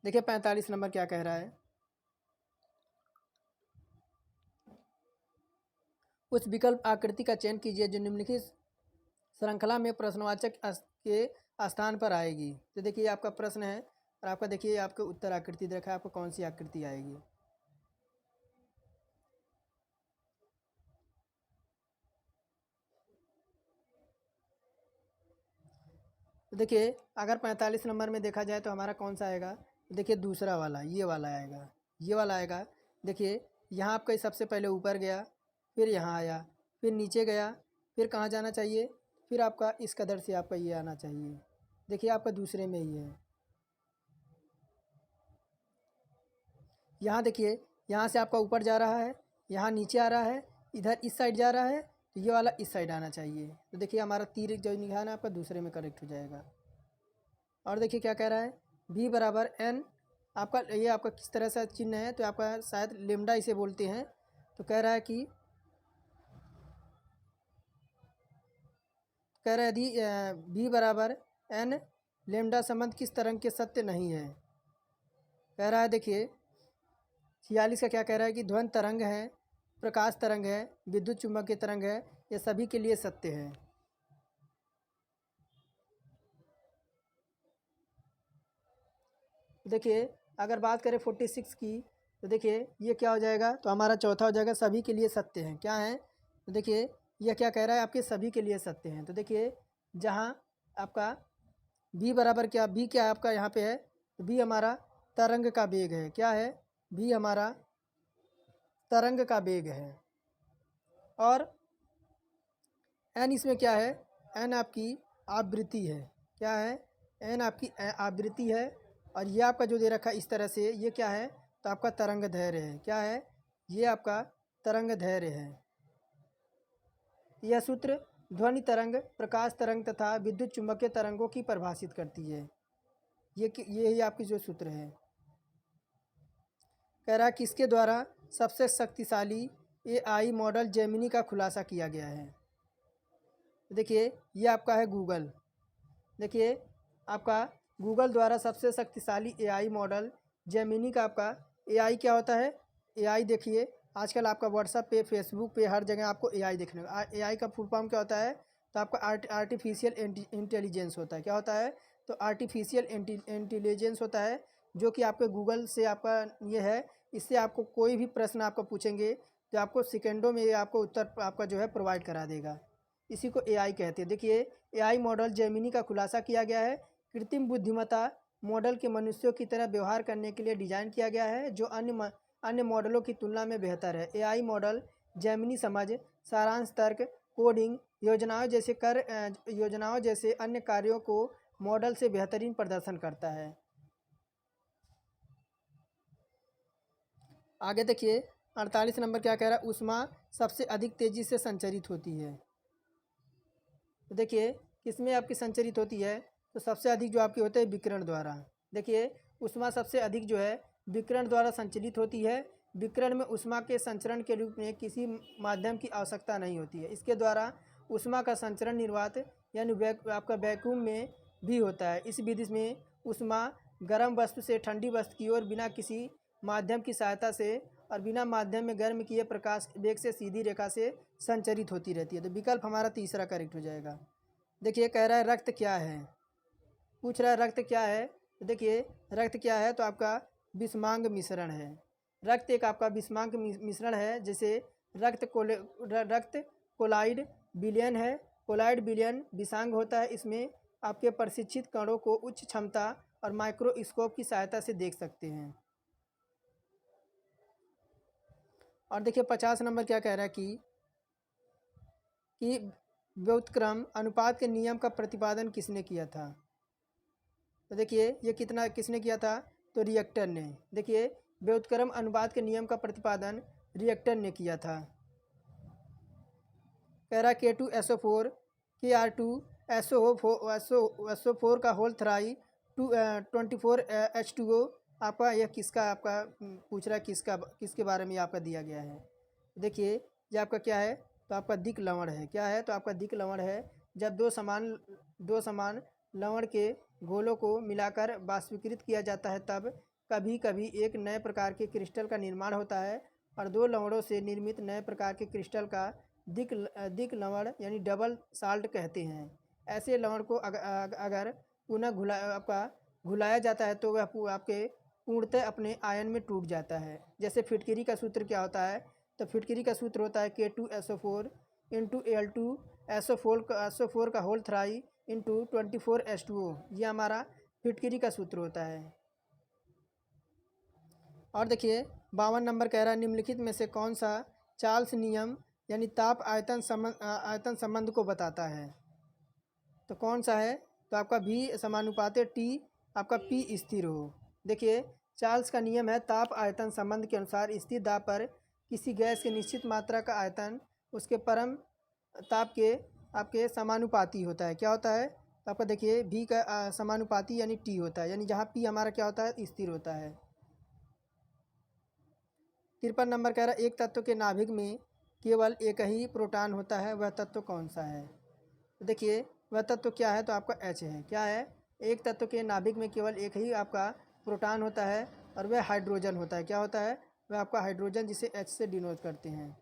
देखिए 45 नंबर क्या कह रहा है, उस विकल्प आकृति का चयन कीजिए जो निम्नलिखित श्रृंखला में प्रश्नवाचक के स्थान पर आएगी। तो देखिए आपका प्रश्न है और आपका देखिए आपको उत्तर आकृति देखा है, आपको कौन सी आकृति आएगी। तो देखिए अगर 45 नंबर में देखा जाए तो हमारा कौन सा आएगा, तो देखिए दूसरा वाला, ये वाला आएगा, ये वाला आएगा। देखिए यहाँ आपका सबसे पहले ऊपर गया, फिर यहाँ आया, फिर नीचे गया, फिर कहाँ जाना चाहिए, फिर आपका इस कदर से आपका ये आना चाहिए। देखिए आपका दूसरे में ही है। यहाँ देखिए यहाँ से आपका ऊपर जा रहा है, यहाँ नीचे आ रहा है, इधर इस साइड जा रहा है, तो ये वाला इस साइड आना चाहिए। तो देखिए हमारा तीर जो निशान है आपका दूसरे में करेक्ट हो जाएगा। और देखिए क्या कह रहा है, v बराबर n, आपका ये आपका किस तरह से चिन्ह है, तो आपका शायद लेमडा इसे बोलते हैं। तो कह रहा है कि यदि v बराबर n लेमडा संबंध किस तरंग के सत्य नहीं है। कह रहा है देखिए 46 का क्या कह रहा है कि ध्वनि तरंग है, प्रकाश तरंग है, विद्युत चुम्बकीय तरंग है, ये सभी के लिए सत्य है। देखिए अगर बात करें 46 की, तो देखिए ये क्या हो जाएगा, तो हमारा चौथा हो जाएगा सभी के लिए सत्य हैं। क्या है, तो देखिए यह क्या कह रहा है, आपके सभी के लिए सत्य हैं। तो देखिए जहाँ आपका v बराबर क्या, v क्या है आपका यहाँ पे है, तो v हमारा तरंग का वेग है। क्या है, v हमारा तरंग का वेग है। और n इसमें क्या है, n आपकी आवृत्ति है। क्या है, n आपकी आवृत्ति है। और ये आपका जो दे रखा है इस तरह से, ये क्या है, तो आपका तरंग धैर्य है। क्या है, ये आपका तरंग धैर्य है। यह सूत्र ध्वनि तरंग, प्रकाश तरंग तथा विद्युत चुम्बकीय तरंगों की परिभाषित करती है। ये ही आपकी जो सूत्र है। कह रहा है किसके द्वारा सबसे शक्तिशाली AI मॉडल जेमिनी का खुलासा किया गया है। देखिए ये आपका है गूगल। देखिए आपका गूगल द्वारा सबसे शक्तिशाली AI मॉडल जेमिनी का आपका AI क्या होता है, AI देखिए आजकल आपका व्हाट्सएप पे, फेसबुक पे, हर जगह आपको AI देखने को। AI का फुल फॉर्म क्या होता है, तो आपका आर्टिफिशियल इंटेलिजेंस होता है। क्या होता है, तो आर्टिफिशियल इंटेलिजेंस होता है, जो कि आपके गूगल से आपका ये है। इससे आपको कोई भी प्रश्न आपको पूछेंगे तो आपको सेकेंडों में आपको उत्तर आपका जो है प्रोवाइड करा देगा। इसी को AI कहते हैं। देखिए AI मॉडल जेमिनी का खुलासा किया गया है। कृत्रिम बुद्धिमत्ता मॉडल के मनुष्यों की तरह व्यवहार करने के लिए डिज़ाइन किया गया है, जो अन्य मॉडलों की तुलना में बेहतर है। AI मॉडल जेमिनी समझ, सारांश, तर्क, कोडिंग, योजनाओं जैसे अन्य कार्यों को मॉडल से बेहतरीन प्रदर्शन करता है। आगे देखिए 48 नंबर क्या कह रहा है, ऊष्मा सबसे अधिक तेज़ी से संचरित होती है। तो देखिए किसमें आपकी संचरित होती है, तो सबसे अधिक जो आपकी होते हैं विकिरण द्वारा। देखिए ऊष्मा सबसे अधिक जो है विकिरण द्वारा संचलित होती है। विकिरण में ऊष्मा के संचरण के रूप में किसी माध्यम की आवश्यकता नहीं होती है। इसके द्वारा ऊष्मा का संचरण निर्वात यानी आपका वैक्यूम में भी होता है। इस विधि में ऊष्मा गर्म वस्तु से ठंडी वस्तु की ओर बिना किसी माध्यम की सहायता से और बिना माध्यम में गर्म किए प्रकाश वेग से सीधी रेखा से संचरित होती रहती है। तो विकल्प हमारा तीसरा करेक्ट हो जाएगा। देखिए कह रहा है रक्त क्या है, पूछ रहा है रक्त क्या है। तो देखिए रक्त क्या है, तो आपका विषमांग मिश्रण है। रक्त एक आपका विषमांग मिश्रण है। जैसे रक्त कोलाइड विलयन है। कोलाइड विलयन विषांग होता है। इसमें आपके प्रशिक्षित कणों को उच्च क्षमता और माइक्रोस्कोप की सहायता से देख सकते हैं। और देखिए 50 नंबर क्या कह रहा है कि व्युत्क्रम अनुपात के नियम का प्रतिपादन किसने किया था। तो देखिए ये किसने किया था, तो रिएक्टर ने। देखिए व्युत्क्रम अनुपात के नियम का प्रतिपादन रिएक्टर ने किया था। कह रहा K2SO4 Kr2SO4 का होल थ्राई 24H2O। आपका यह आपका पूछ रहा है किसके बारे में आपका दिया गया है। देखिए ये आपका क्या है, तो आपका दिक् लवण है। क्या है, तो आपका दिक् लवण है। जब दो समान लवण के घोलों को मिलाकर वाष्पीकृत किया जाता है तब कभी कभी एक नए प्रकार के क्रिस्टल का निर्माण होता है और दो लवणों से निर्मित नए प्रकार के क्रिस्टल का दिक् लवण यानी डबल साल्ट कहते हैं। ऐसे लवण को अगर पुनः घुलाया जाता है तो वह आपके पूर्णतः अपने आयन में टूट जाता है। जैसे फिटकरी का सूत्र क्या होता है, तो फिटकरी का सूत्र होता है K2SO4 इंटू Al2SO4 का होल थ्राई इंटू 24H2O। ये हमारा फिटकरी का सूत्र होता है। और देखिए 52 नंबर कह रहा है निम्नलिखित में से कौन सा चार्ल्स नियम यानी ताप आयतन संबंध को बताता है। तो कौन सा है, तो आपका V समानुपाते T आपका P स्थिर हो। देखिए चार्ल्स का नियम है ताप आयतन संबंध के अनुसार स्थिर दाब पर किसी गैस की निश्चित मात्रा का आयतन उसके परम ताप के आपके समानुपाती होता है। क्या होता है, तो आपका देखिए V का समानुपाती यानी T होता है, यानी जहाँ P हमारा क्या होता है, स्थिर होता है। 53 नंबर कह रहा है एक तत्व के नाभिक में केवल एक ही प्रोटॉन होता है, वह तत्व कौन सा है। तो देखिए वह तत्व क्या है, तो आपका H है। क्या है, एक तत्व के नाभिक में केवल एक ही आपका प्रोटॉन होता है और वह हाइड्रोजन होता है। क्या होता है, वह आपका हाइड्रोजन, जिसे H से डिनोट करते हैं।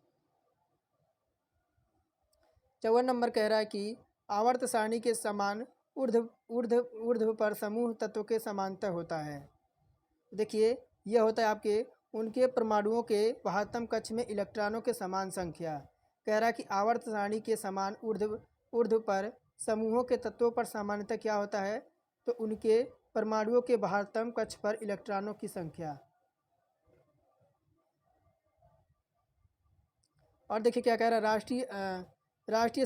54 नंबर कह रहा है कि आवर्त सारणी के समान ऊर्ध्व पर समूह तत्व के समांतर होता है। देखिए यह होता है आपके उनके परमाणुओं के वाहकतम कक्ष में इलेक्ट्रॉनों के समान संख्या। कह रहा है कि आवर्त सारणी के समान ऊर्ध्व पर समूहों के तत्वों पर सामान्यतः क्या होता है, तो उनके परमाणुओं के वाहकतम कक्ष पर इलेक्ट्रॉनों की संख्या। और देखिए क्या कह रहा है, राष्ट्रीय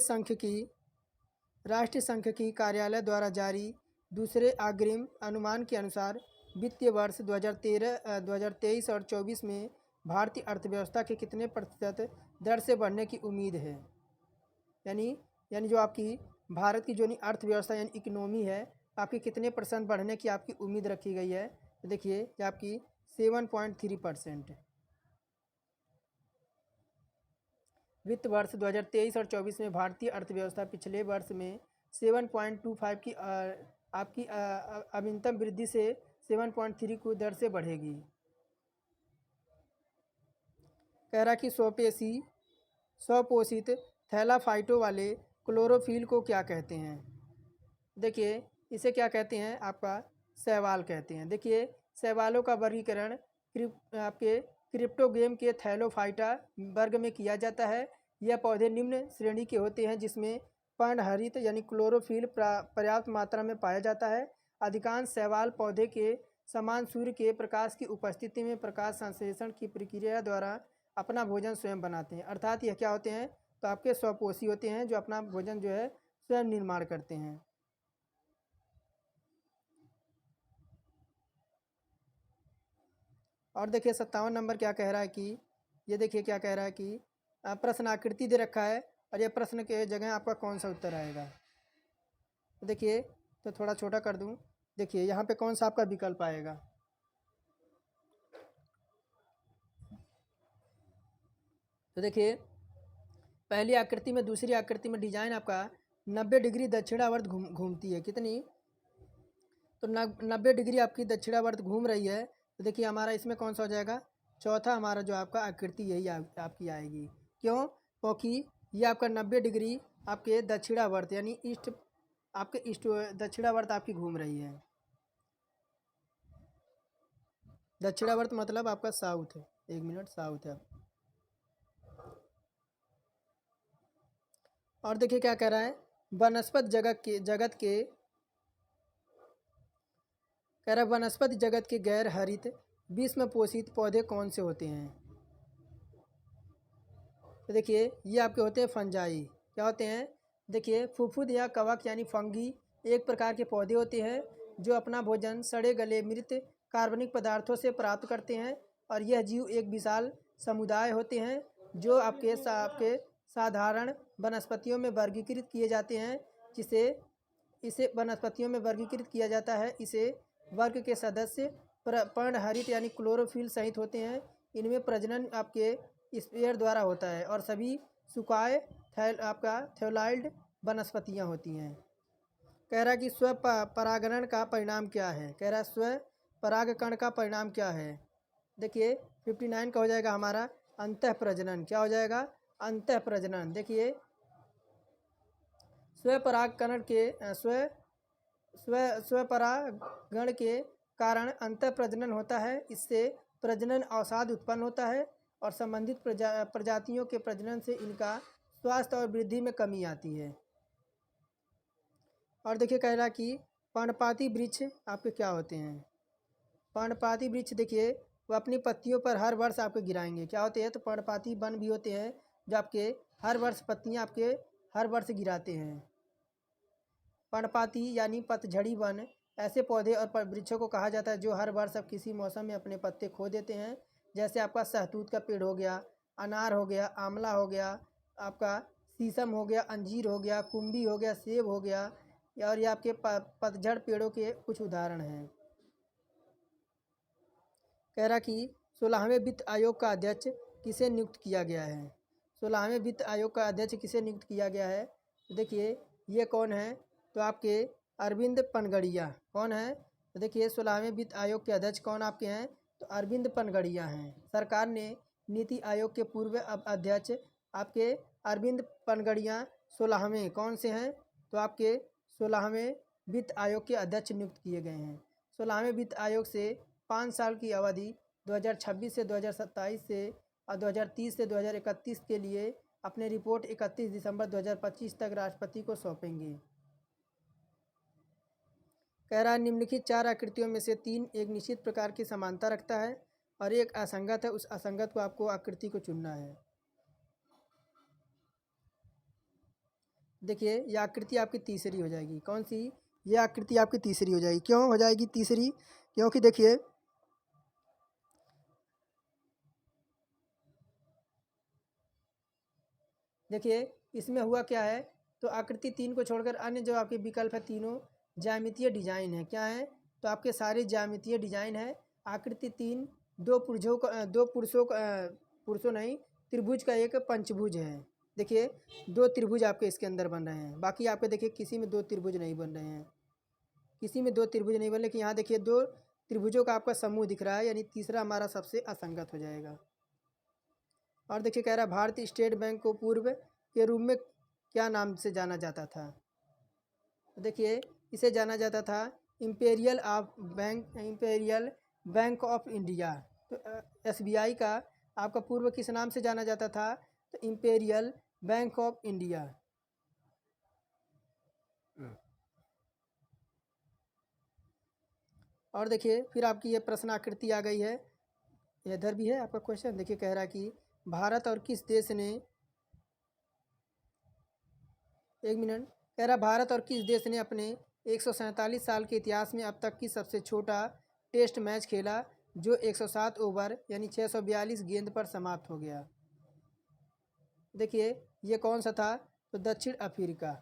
सांख्यिकी कार्यालय द्वारा जारी दूसरे अग्रिम अनुमान के अनुसार वित्तीय वर्ष 2023 और 24 में भारतीय अर्थव्यवस्था के कितने प्रतिशत दर से बढ़ने की उम्मीद है। यानी जो आपकी भारत की जो अर्थव्यवस्था यानी इकोनॉमी है, आपकी कितने परसेंट बढ़ने की आपकी उम्मीद रखी गई है। तो देखिए ये आपकी 7.3%। वित्त वर्ष 2023 और 24 में भारतीय अर्थव्यवस्था पिछले वर्ष में 7.25 की आपकी अभिन्नतम वृद्धि से 7.3 की दर से बढ़ेगी। कह रहा कि स्वपोषित थैलाफाइटों वाले क्लोरोफिल को क्या कहते हैं। देखिए इसे क्या कहते हैं, आपका शैवाल कहते हैं। देखिए शैवालों का वर्गीकरण आपके क्रिप्टोगेम के थैलोफाइटा वर्ग में किया जाता है। यह पौधे निम्न श्रेणी के होते हैं जिसमें पर्णहरित यानी क्लोरोफिल पर्याप्त मात्रा में पाया जाता है। अधिकांश शैवाल पौधे के समान सूर्य के प्रकाश की उपस्थिति में प्रकाश संश्लेषण की प्रक्रिया द्वारा अपना भोजन स्वयं बनाते हैं। अर्थात यह क्या होते हैं, तो आपके स्वपोषी होते हैं जो अपना भोजन जो है स्वयं निर्माण करते हैं। और देखिए 57 नंबर क्या कह रहा है कि ये देखिए क्या कह रहा है कि प्रश्न आकृति दे रखा है और ये प्रश्न के जगह आपका कौन सा उत्तर आएगा। तो देखिए तो थोड़ा छोटा कर दूं, देखिए यहाँ पे कौन सा आपका विकल्प आएगा। तो देखिए पहली आकृति में दूसरी आकृति में डिजाइन आपका 90 डिग्री दक्षिणावर्त घूमती है। कितनी, तो 90 डिग्री आपकी दक्षिणावर्त घूम रही है। तो देखिए हमारा इसमें कौन सा हो जाएगा, चौथा हमारा जो आपका आकृति यही आपकी आएगी। क्यों, क्योंकि ये आपका 90 डिग्री आपके दक्षिणावर्त यानी ईस्ट दक्षिणावर्त आपकी घूम रही है। दक्षिणावर्त मतलब आपका साउथ है, 1 मिनट, साउथ है। और देखिए क्या कह रहा है, वनस्पति जगत के गैर हरित विषम पोषित पौधे कौन से होते हैं। तो देखिए ये आपके होते हैं फंजाई। क्या होते हैं? देखिए फुफुद या कवक यानी फंगी एक प्रकार के पौधे होते हैं जो अपना भोजन सड़े गले मृत कार्बनिक पदार्थों से प्राप्त करते हैं। और यह जीव एक विशाल समुदाय होते हैं जो आपके साधारण वनस्पतियों में वर्गीकृत किए जाते हैं। जिसे इसे वनस्पतियों में वर्गीकृत किया जाता है। इसे वर्ग के सदस्य पर्णहरित यानी क्लोरोफिल सहित होते हैं। इनमें प्रजनन आपके स्पेयर द्वारा होता है और सभी सुकाए थैलाइड वनस्पतियाँ होती हैं। कह रहा है कि स्व परागण का परिणाम क्या है? कह रहा है स्व परागकण का परिणाम क्या है? देखिए 59 का हो जाएगा हमारा अंतः प्रजनन। क्या हो जाएगा? अंतः प्रजनन। देखिए स्व परागकण के स्व परागण के कारण अंतः प्रजनन होता है। इससे प्रजनन अवसाद उत्पन्न होता है और संबंधित प्रजातियों के प्रजनन से इनका स्वास्थ्य और वृद्धि में कमी आती है। और देखिए कह रहा कि पर्णपाती वृक्ष आपके क्या होते हैं? पर्णपाती वृक्ष देखिए वो अपनी पत्तियों पर हर वर्ष आपके गिराएंगे। क्या होते हैं? तो पर्णपाती वन भी होते हैं जो आपके हर वर्ष पत्तियां आपके हर वर्ष गिराते हैं। पर्णपाती यानी पतझड़ी वन ऐसे पौधे और वृक्षों को कहा जाता है जो हर वर्ष अब किसी मौसम में अपने पत्ते खो देते हैं। जैसे आपका सहतूत का पेड़ हो गया, अनार हो गया, आंवला हो गया, आपका शीशम हो गया, अंजीर हो गया, कुंभी हो गया, सेब हो गया। और ये आपके पतझड़ पेड़ों के कुछ उदाहरण हैं। कह रहा कि 16वें वित्त आयोग का अध्यक्ष किसे नियुक्त किया गया है? 16वें वित्त आयोग का अध्यक्ष किसे नियुक्त किया गया है? देखिए ये कौन है? तो आपके अरविंद पनगड़िया। कौन है? तो देखिए 16वें वित्त आयोग के अध्यक्ष कौन आपके हैं? तो अरविंद पनगड़िया हैं। सरकार ने नीति आयोग के पूर्व अध्यक्ष आपके अरविंद पनगड़िया 16वें कौन से हैं? तो आपके 16वें वित्त आयोग के अध्यक्ष नियुक्त किए गए हैं। 16वें वित्त आयोग से 5 साल की अवधि 2026 से 2027 से और 2030 से 2031 के लिए अपने रिपोर्ट 31 दिसंबर 2025 तक राष्ट्रपति को सौंपेंगे। कह रहा है निम्नलिखित 4 आकृतियों में से 3 एक निश्चित प्रकार की समानता रखता है और एक असंगत है। उस असंगत को आपको आकृति को चुनना है। देखिए यह आकृति आपकी तीसरी हो जाएगी। कौन सी? यह आकृति आपकी तीसरी हो जाएगी। क्यों हो जाएगी तीसरी? क्योंकि देखिए इसमें हुआ क्या है? तो आकृति 3 को छोड़कर अन्य जो आपके विकल्प है तीनों ज्यामितीय डिजाइन है। क्या है? तो आपके सारे ज्यामितीय डिजाइन है। आकृति 3 दो पुरुषों नहीं, त्रिभुज का एक पंचभुज है। देखिए 2 त्रिभुज आपके इसके अंदर बन रहे हैं। बाकी आपके देखिए किसी में 2 त्रिभुज नहीं बन रहे हैं। किसी में 2 त्रिभुज नहीं बन, लेकिन यहाँ देखिए 2 त्रिभुजों का आपका समूह दिख रहा है, यानी तीसरा हमारा सबसे असंगत हो जाएगा। और देखिए कह रहा है भारतीय स्टेट बैंक को पूर्व के रूप में क्या नाम से जाना जाता था? देखिए इसे जाना जाता था इम्पेरियल बैंक ऑफ इंडिया। तो SBI का आपका पूर्व किस नाम से जाना जाता था? तो इम्पेरियल बैंक ऑफ इंडिया। और देखिए फिर आपकी ये प्रश्न आकृति आ गई है। इधर भी है आपका क्वेश्चन। देखिए कह रहा है कि भारत और किस देश ने, एक मिनट, कह रहा भारत और किस देश ने अपने 147 साल के इतिहास में अब तक की सबसे छोटा टेस्ट मैच खेला जो 107 ओवर यानी 642 गेंद पर समाप्त हो गया? देखिए ये कौन सा था? तो दक्षिण अफ्रीका।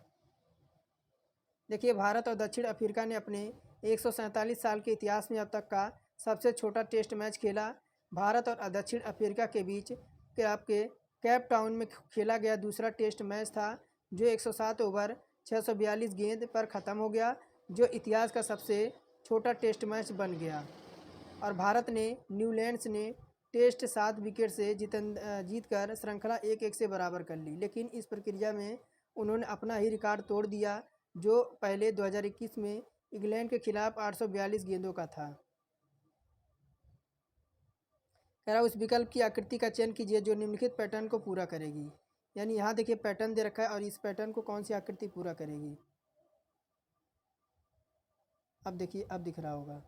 देखिए भारत और दक्षिण अफ्रीका ने अपने 147 साल के इतिहास में अब तक का सबसे छोटा टेस्ट मैच खेला। भारत और दक्षिण अफ्रीका के बीच के आपके कैप टाउन में खेला गया दूसरा टेस्ट मैच था जो 107 ओवर 642 गेंद पर ख़त्म हो गया, जो इतिहास का सबसे छोटा टेस्ट मैच बन गया। और भारत ने न्यूजीलैंड ने टेस्ट 7 विकेट से जीतकर श्रृंखला 1-1 से बराबर कर ली, लेकिन इस प्रक्रिया में उन्होंने अपना ही रिकॉर्ड तोड़ दिया जो पहले 2021 में इंग्लैंड के खिलाफ 842 गेंदों का था। कह रहा उस विकल्प की आकृति का चयन कीजिए जो निम्नलिखित पैटर्न को पूरा करेगी। यानी यहाँ देखिए पैटर्न दे रखा है और इस पैटर्न को कौन सी आकृति पूरा करेगी? अब देखिए अब दिख रहा होगा।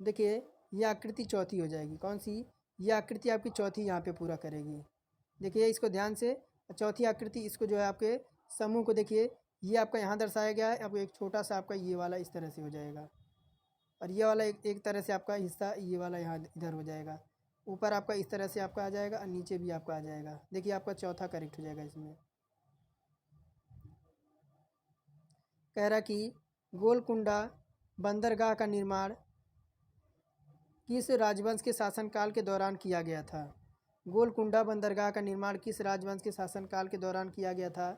देखिए यह आकृति चौथी हो जाएगी। कौन सी? ये आकृति आपकी चौथी यहाँ पे पूरा करेगी। देखिए इसको ध्यान से, चौथी आकृति इसको जो है आपके समूह को देखिए, ये आपका यहाँ दर्शाया गया है। अब एक छोटा सा आपका ये वाला इस तरह से हो जाएगा, और ये वाला एक तरह से आपका हिस्सा ये वाला यहाँ इधर हो जाएगा। ऊपर आपका इस तरह से आपका आ जाएगा और नीचे भी आपका आ जाएगा। देखिए आपका चौथा करेक्ट हो जाएगा इसमें। कह रहा कि गोलकुंडा बंदरगाह का निर्माण किस राजवंश के शासनकाल के दौरान किया गया था? गोलकुंडा बंदरगाह का निर्माण किस राजवंश के शासनकाल के दौरान किया गया था?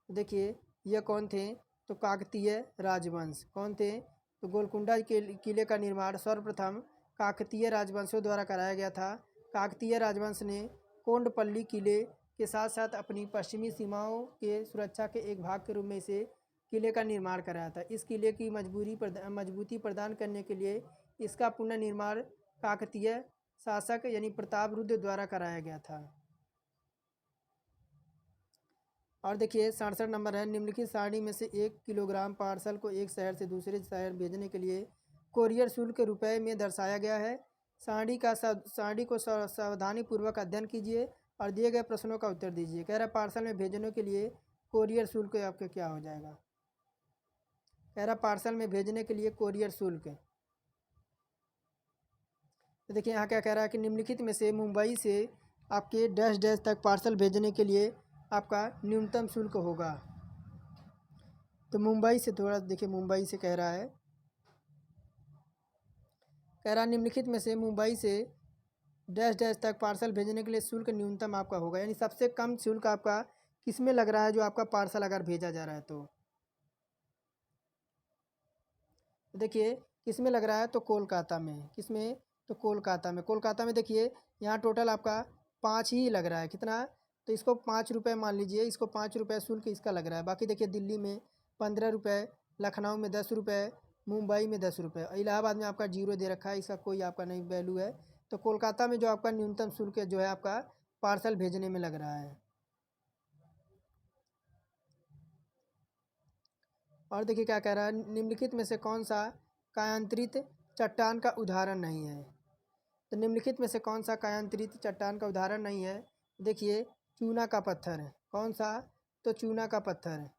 तो देखिए ये कौन थे? तो काकतीय राजवंश। कौन थे? तो गोलकुंडा के किले का निर्माण सर्वप्रथम काकतीय राजवंशों द्वारा कराया गया था। काकतीय राजवंश ने कोंडपल्ली किले के साथ साथ अपनी पश्चिमी सीमाओं के सुरक्षा के एक भाग के रूप में इसे किले का निर्माण कराया था। इस किले की मजबूती प्रदान करने के लिए इसका पुनर्निर्माण काकतीय शासक यानी प्रतापरुद्र द्वारा कराया गया था। और देखिए 67 नंबर है, निम्नलिखित सारणी में से 1 किलोग्राम पार्सल को एक शहर से दूसरे शहर भेजने के लिए कोरियर शुल्क रुपए में दर्शाया गया है। सारणी को सावधानी पूर्वक अध्ययन कीजिए और दिए गए प्रश्नों का उत्तर दीजिए। कह रहा पार्सल में भेजने के लिए कोरियर शुल्क आपका क्या हो जाएगा? कह रहा पार्सल में भेजने के लिए कोरियर शुल्क। तो देखिए यहाँ क्या कह रहा है कि निम्नलिखित में से मुंबई से आपके डैश डैश तक पार्सल भेजने के लिए आपका न्यूनतम शुल्क होगा। तो मुंबई से थोड़ा देखिए, मुंबई से कह रहा है, निम्नलिखित में से मुंबई से डैश डैश तक पार्सल भेजने के लिए शुल्क न्यूनतम आपका होगा, यानी सबसे कम शुल्क आपका किस में लग रहा है जो आपका पार्सल अगर भेजा जा रहा है तो देखिए किस में लग रहा है? तो कोलकाता में। किस में? तो कोलकाता में। कोलकाता में देखिए यहाँ टोटल आपका 5 ही लग रहा है। कितना? तो इसको 5 रुपये मान लीजिए, इसको 5 रुपये शुल्क इसका लग रहा है। बाकी देखिए दिल्ली में 15 रुपये, लखनऊ में 10 रुपये, मुंबई में 10 रुपये, इलाहाबाद में आपका 0 दे रखा है, इसका कोई आपका नहीं वैल्यू है। तो कोलकाता में जो आपका न्यूनतम शुल्क जो है आपका पार्सल भेजने में लग रहा है। और देखिए क्या कह रहा है, निम्नलिखित में से कौन सा कायांतरित चट्टान का उदाहरण नहीं है? तो निम्नलिखित में से कौन सा कायांतरित चट्टान का उदाहरण नहीं है? देखिए चूना का पत्थर है। कौन सा? तो चूना का पत्थर है।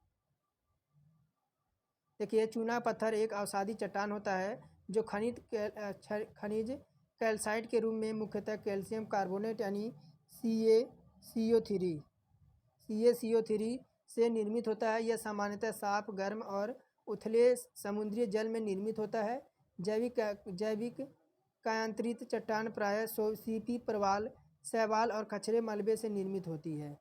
देखिए चूना पत्थर एक अवसादी चट्टान होता है जो खनिज कैल्साइट के रूप में मुख्यतः कैल्शियम कार्बोनेट यानी CaCO3 से निर्मित होता है। यह सामान्यतः साफ, गर्म और उथले समुद्री जल में निर्मित होता है। जैविक कायांतरित चट्टान प्रायः सीपी, प्रवाल, शैवाल और कचरे मलबे से निर्मित होती है।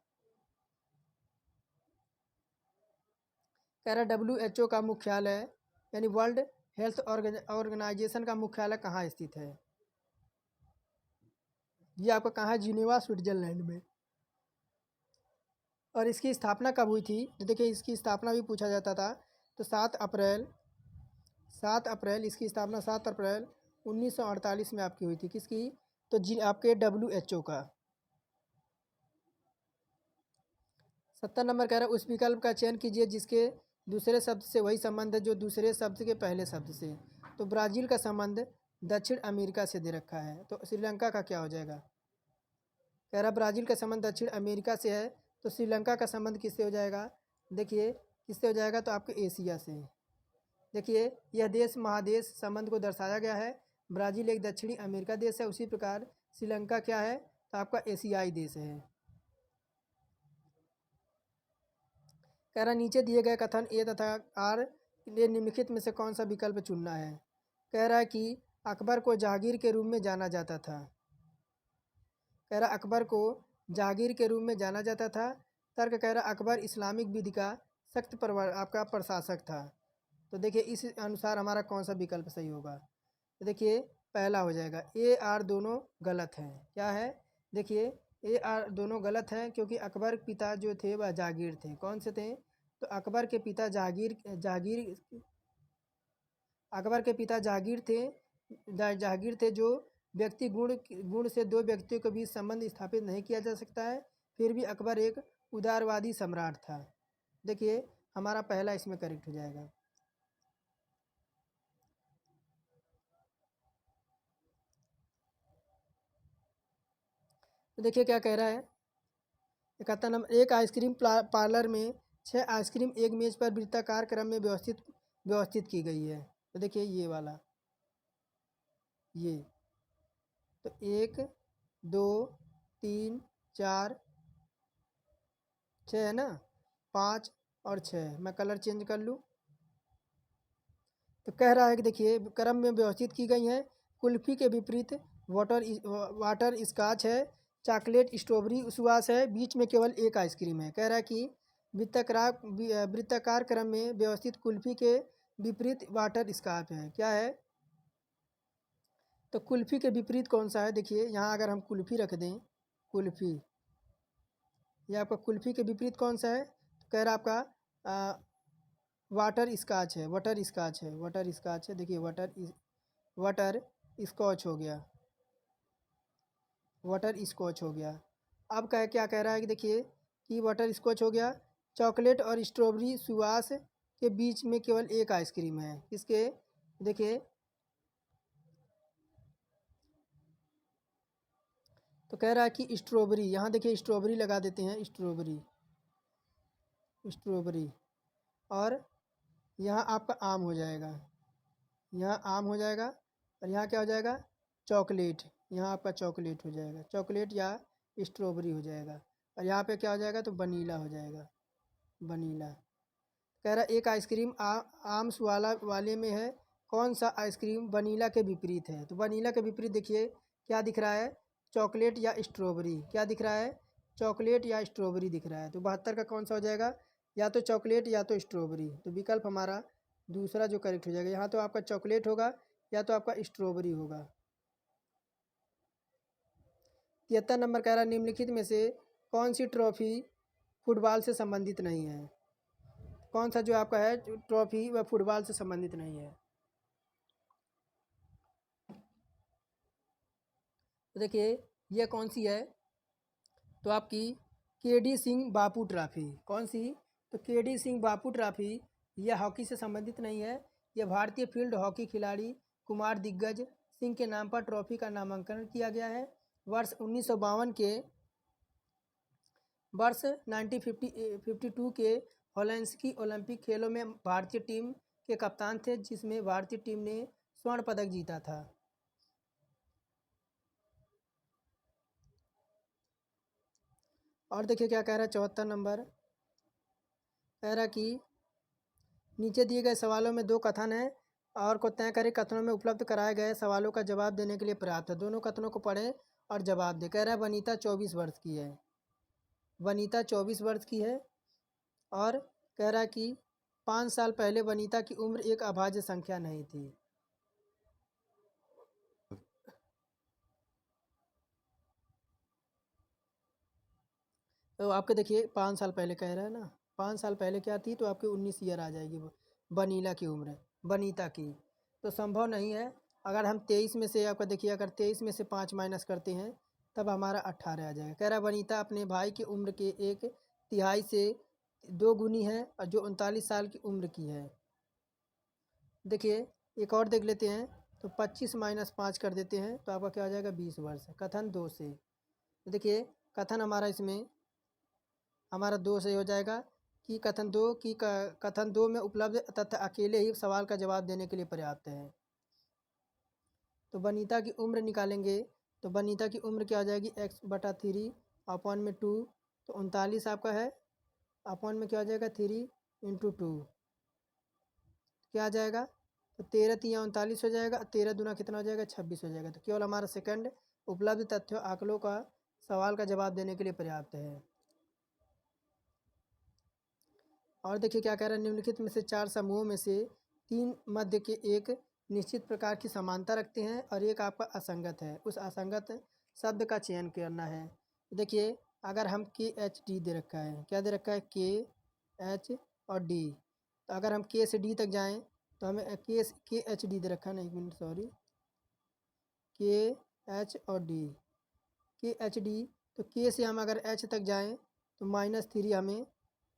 कह रहा WHO का मुख्यालय यानी वर्ल्ड हेल्थ ऑर्गेनाइजेशन का मुख्यालय कहाँ स्थित है? ये आपका कहाँ है? जिनेवा, स्विट्जरलैंड में। और इसकी स्थापना कब हुई थी? तो देखिए इसकी स्थापना भी पूछा जाता था। तो 7 अप्रैल इसकी स्थापना 7 अप्रैल 1948 में आपकी हुई थी। किसकी? तो आपके WHO का। 70 नंबर कह रहा है उस विकल्प का चयन कीजिए जिसके दूसरे शब्द से वही संबंध है जो दूसरे शब्द के पहले शब्द से। तो ब्राज़ील का संबंध दक्षिण अमेरिका से दे रखा है। तो श्रीलंका का क्या हो जाएगा? कह रहा ब्राज़ील का संबंध दक्षिण अमेरिका से है, तो श्रीलंका का संबंध किससे हो जाएगा? देखिए किससे हो जाएगा? तो आपके एशिया से। देखिए यह देश महादेश संबंध को दर्शाया गया है। ब्राज़ील एक दक्षिणी अमेरिका देश है, उसी प्रकार श्रीलंका क्या है? तो आपका एशियाई देश है। कह रहा नीचे दिए गए कथन ए तथा आर लिए निम्नलिखित में से कौन सा विकल्प चुनना है? कह रहा है कि अकबर को जहांगीर के रूप में जाना जाता था। कह रहा अकबर को जहांगीर के रूप में जाना जाता था। तर्क कह रहा अकबर इस्लामिक विधि का सख्त आपका प्रशासक था। तो देखिए इस अनुसार हमारा कौन सा विकल्प सही होगा? तो देखिए पहला हो जाएगा। ए आर दोनों गलत हैं। क्या है? देखिए ए आर दोनों गलत हैं क्योंकि अकबर पिता जो थे वह जागीर थे। कौन से थे? तो अकबर के पिता जहागीर थे जो व्यक्ति गुण से दो व्यक्तियों के बीच संबंध स्थापित नहीं किया जा सकता है। फिर भी अकबर एक उदारवादी सम्राट था। देखिए हमारा पहला इसमें करेक्ट हो जाएगा। तो देखिए क्या कह रहा है। 71 नंबर, एक आइसक्रीम पार्लर में 6 आइसक्रीम एक मेज पर वृत्ताकार क्रम में व्यवस्थित की गई है। तो देखिए ये वाला, ये तो 1 2 3 4 6 है ना, 5 और 6। मैं कलर चेंज कर लूँ तो कह रहा है कि देखिए क्रम में व्यवस्थित की गई हैं। कुल्फ़ी के विपरीत वाटर स्कॉच है, चॉकलेट स्ट्रॉबेरी सुवास है, बीच में केवल एक आइसक्रीम है। कह रहा है कि वृत्ताकार क्रम में व्यवस्थित कुल्फ़ी के विपरीत वाटर स्कॉच है। क्या है? तो कुल्फ़ी के विपरीत कौन सा है? देखिए यहाँ अगर हम कुल्फ़ी रख दें, कुल्फ़ी, ये आपका कुल्फ़ी के विपरीत कौन सा है? तो कह रहा आपका वाटर स्कॉच है, वाटर स्कॉच है, वाटर स्कॉच है। देखिए वाटर स्कॉच हो गया, वाटर स्कॉच हो गया। अब क्या कह रहा है कि देखिए कि वाटर स्कॉच हो गया, चॉकलेट और स्ट्रॉबेरी सुवास के बीच में केवल एक आइसक्रीम है। किसके? देखिए तो कह रहा है कि स्ट्रॉबेरी, यहाँ देखिए स्ट्रॉबेरी लगा देते हैं, स्ट्रॉबेरी, स्ट्रॉबेरी। और यहाँ आपका आम हो जाएगा, यहाँ आम हो जाएगा। और यहाँ क्या हो जाएगा? चॉकलेट, यहाँ आपका चॉकलेट हो जाएगा, चॉकलेट या स्ट्रॉबेरी हो जाएगा। और यहाँ पे क्या हो जाएगा? तो वनीला हो जाएगा, वनीला। कह रहा एक आइसक्रीम आम वाले में है, कौन सा आइसक्रीम वनीला के विपरीत है? तो वनीला के विपरीत देखिए क्या दिख रहा है? चॉकलेट या स्ट्रॉबेरी। क्या दिख रहा है? चॉकलेट या स्ट्रॉबेरी दिख रहा है। तो 72 का कौन सा हो जाएगा? या तो चॉकलेट या तो स्ट्रॉबेरी। तो विकल्प हमारा दूसरा जो करेक्ट हो जाएगा, यहाँ तो आपका चॉकलेट होगा या तो आपका स्ट्रॉबेरी होगा। 73 नंबर कह रहा है निम्नलिखित में से कौन सी ट्रॉफी फुटबॉल से संबंधित नहीं है? कौन सा जो आपका है ट्रॉफी वह फुटबॉल से संबंधित नहीं है? तो देखिए ये कौन सी है? तो आपकी केडी सिंह बापू ट्रॉफी। कौन सी? तो केडी सिंह बापू ट्रॉफी यह हॉकी से संबंधित नहीं है। यह भारतीय फील्ड हॉकी खिलाड़ी कुमार दिग्गज सिंह के नाम पर ट्रॉफी का नामांकन किया गया है। वर्ष 1952 के, वर्ष 1952 के हेलसिंकी ओलंपिक खेलों में भारतीय टीम के कप्तान थे, जिसमें भारतीय टीम ने स्वर्ण पदक जीता था। और देखिए क्या कह रहा है 74 नंबर, कह रहा कि नीचे दिए गए सवालों में दो कथन हैं और को तय करें। कथनों में उपलब्ध कराए गए सवालों का जवाब देने के लिए पर्याप्त है। दोनों कथनों को पढ़ें और जवाब दें। कह रहा है वनीता 24 वर्ष की है, वनीता 24 वर्ष की है। और कह रहा है कि 5 साल पहले वनीता की उम्र एक अभाज्य संख्या नहीं थी। तो आपके देखिए 5 साल पहले कह रहा है ना, 5 साल पहले क्या थी? तो आपकी 19 ईयर आ जाएगी वो वनीला की उम्र, वनीता की। तो संभव नहीं है। अगर हम 23 में से आपका देखिए, अगर 23 में से 5 माइनस करते हैं तब हमारा 18 आ जाएगा। कह रहा है वनीता अपने भाई की उम्र के एक तिहाई से 2 गुनी है और जो 39 साल की उम्र की है। देखिए एक और देख लेते हैं। तो 25 माइनस 5 कर देते हैं तो आपका क्या हो जाएगा? 20 वर्ष। कथन 2 से, तो देखिए कथन हमारा इसमें हमारा 2 से हो जाएगा कि कथन दो में उपलब्ध तथ्य अकेले ही सवाल का जवाब देने के लिए पर्याप्त है। तो वनीता की उम्र निकालेंगे तो वनीता की उम्र क्या हो जाएगी? x/3 अपॉन में 2। तो 39 आपका है, अपॉन में क्या हो जाएगा? 3 इंटू 2 क्या आ जाएगा? तो 13 तिया 39 हो जाएगा, 13 दूना कितना हो जाएगा? 26 हो जाएगा। तो केवल हमारा सेकंड उपलब्ध तथ्यों आंकड़ों का सवाल का जवाब देने के लिए पर्याप्त है। और देखिए क्या कह रहा है निम्नलिखित में से 4 समूहों में से 3 मध्य के एक निश्चित प्रकार की समानता रखते हैं और एक आपका असंगत है। उस असंगत शब्द का चयन करना है। देखिए अगर हम KHD दे रखा है, क्या दे रखा है? KH और D। तो अगर हम K से D तक जाएं तो हमें KHD दे रखा है ना, 1 मिनट सॉरी, KH और D, KHD। तो K से हम अगर H तक जाएं तो -3 हमें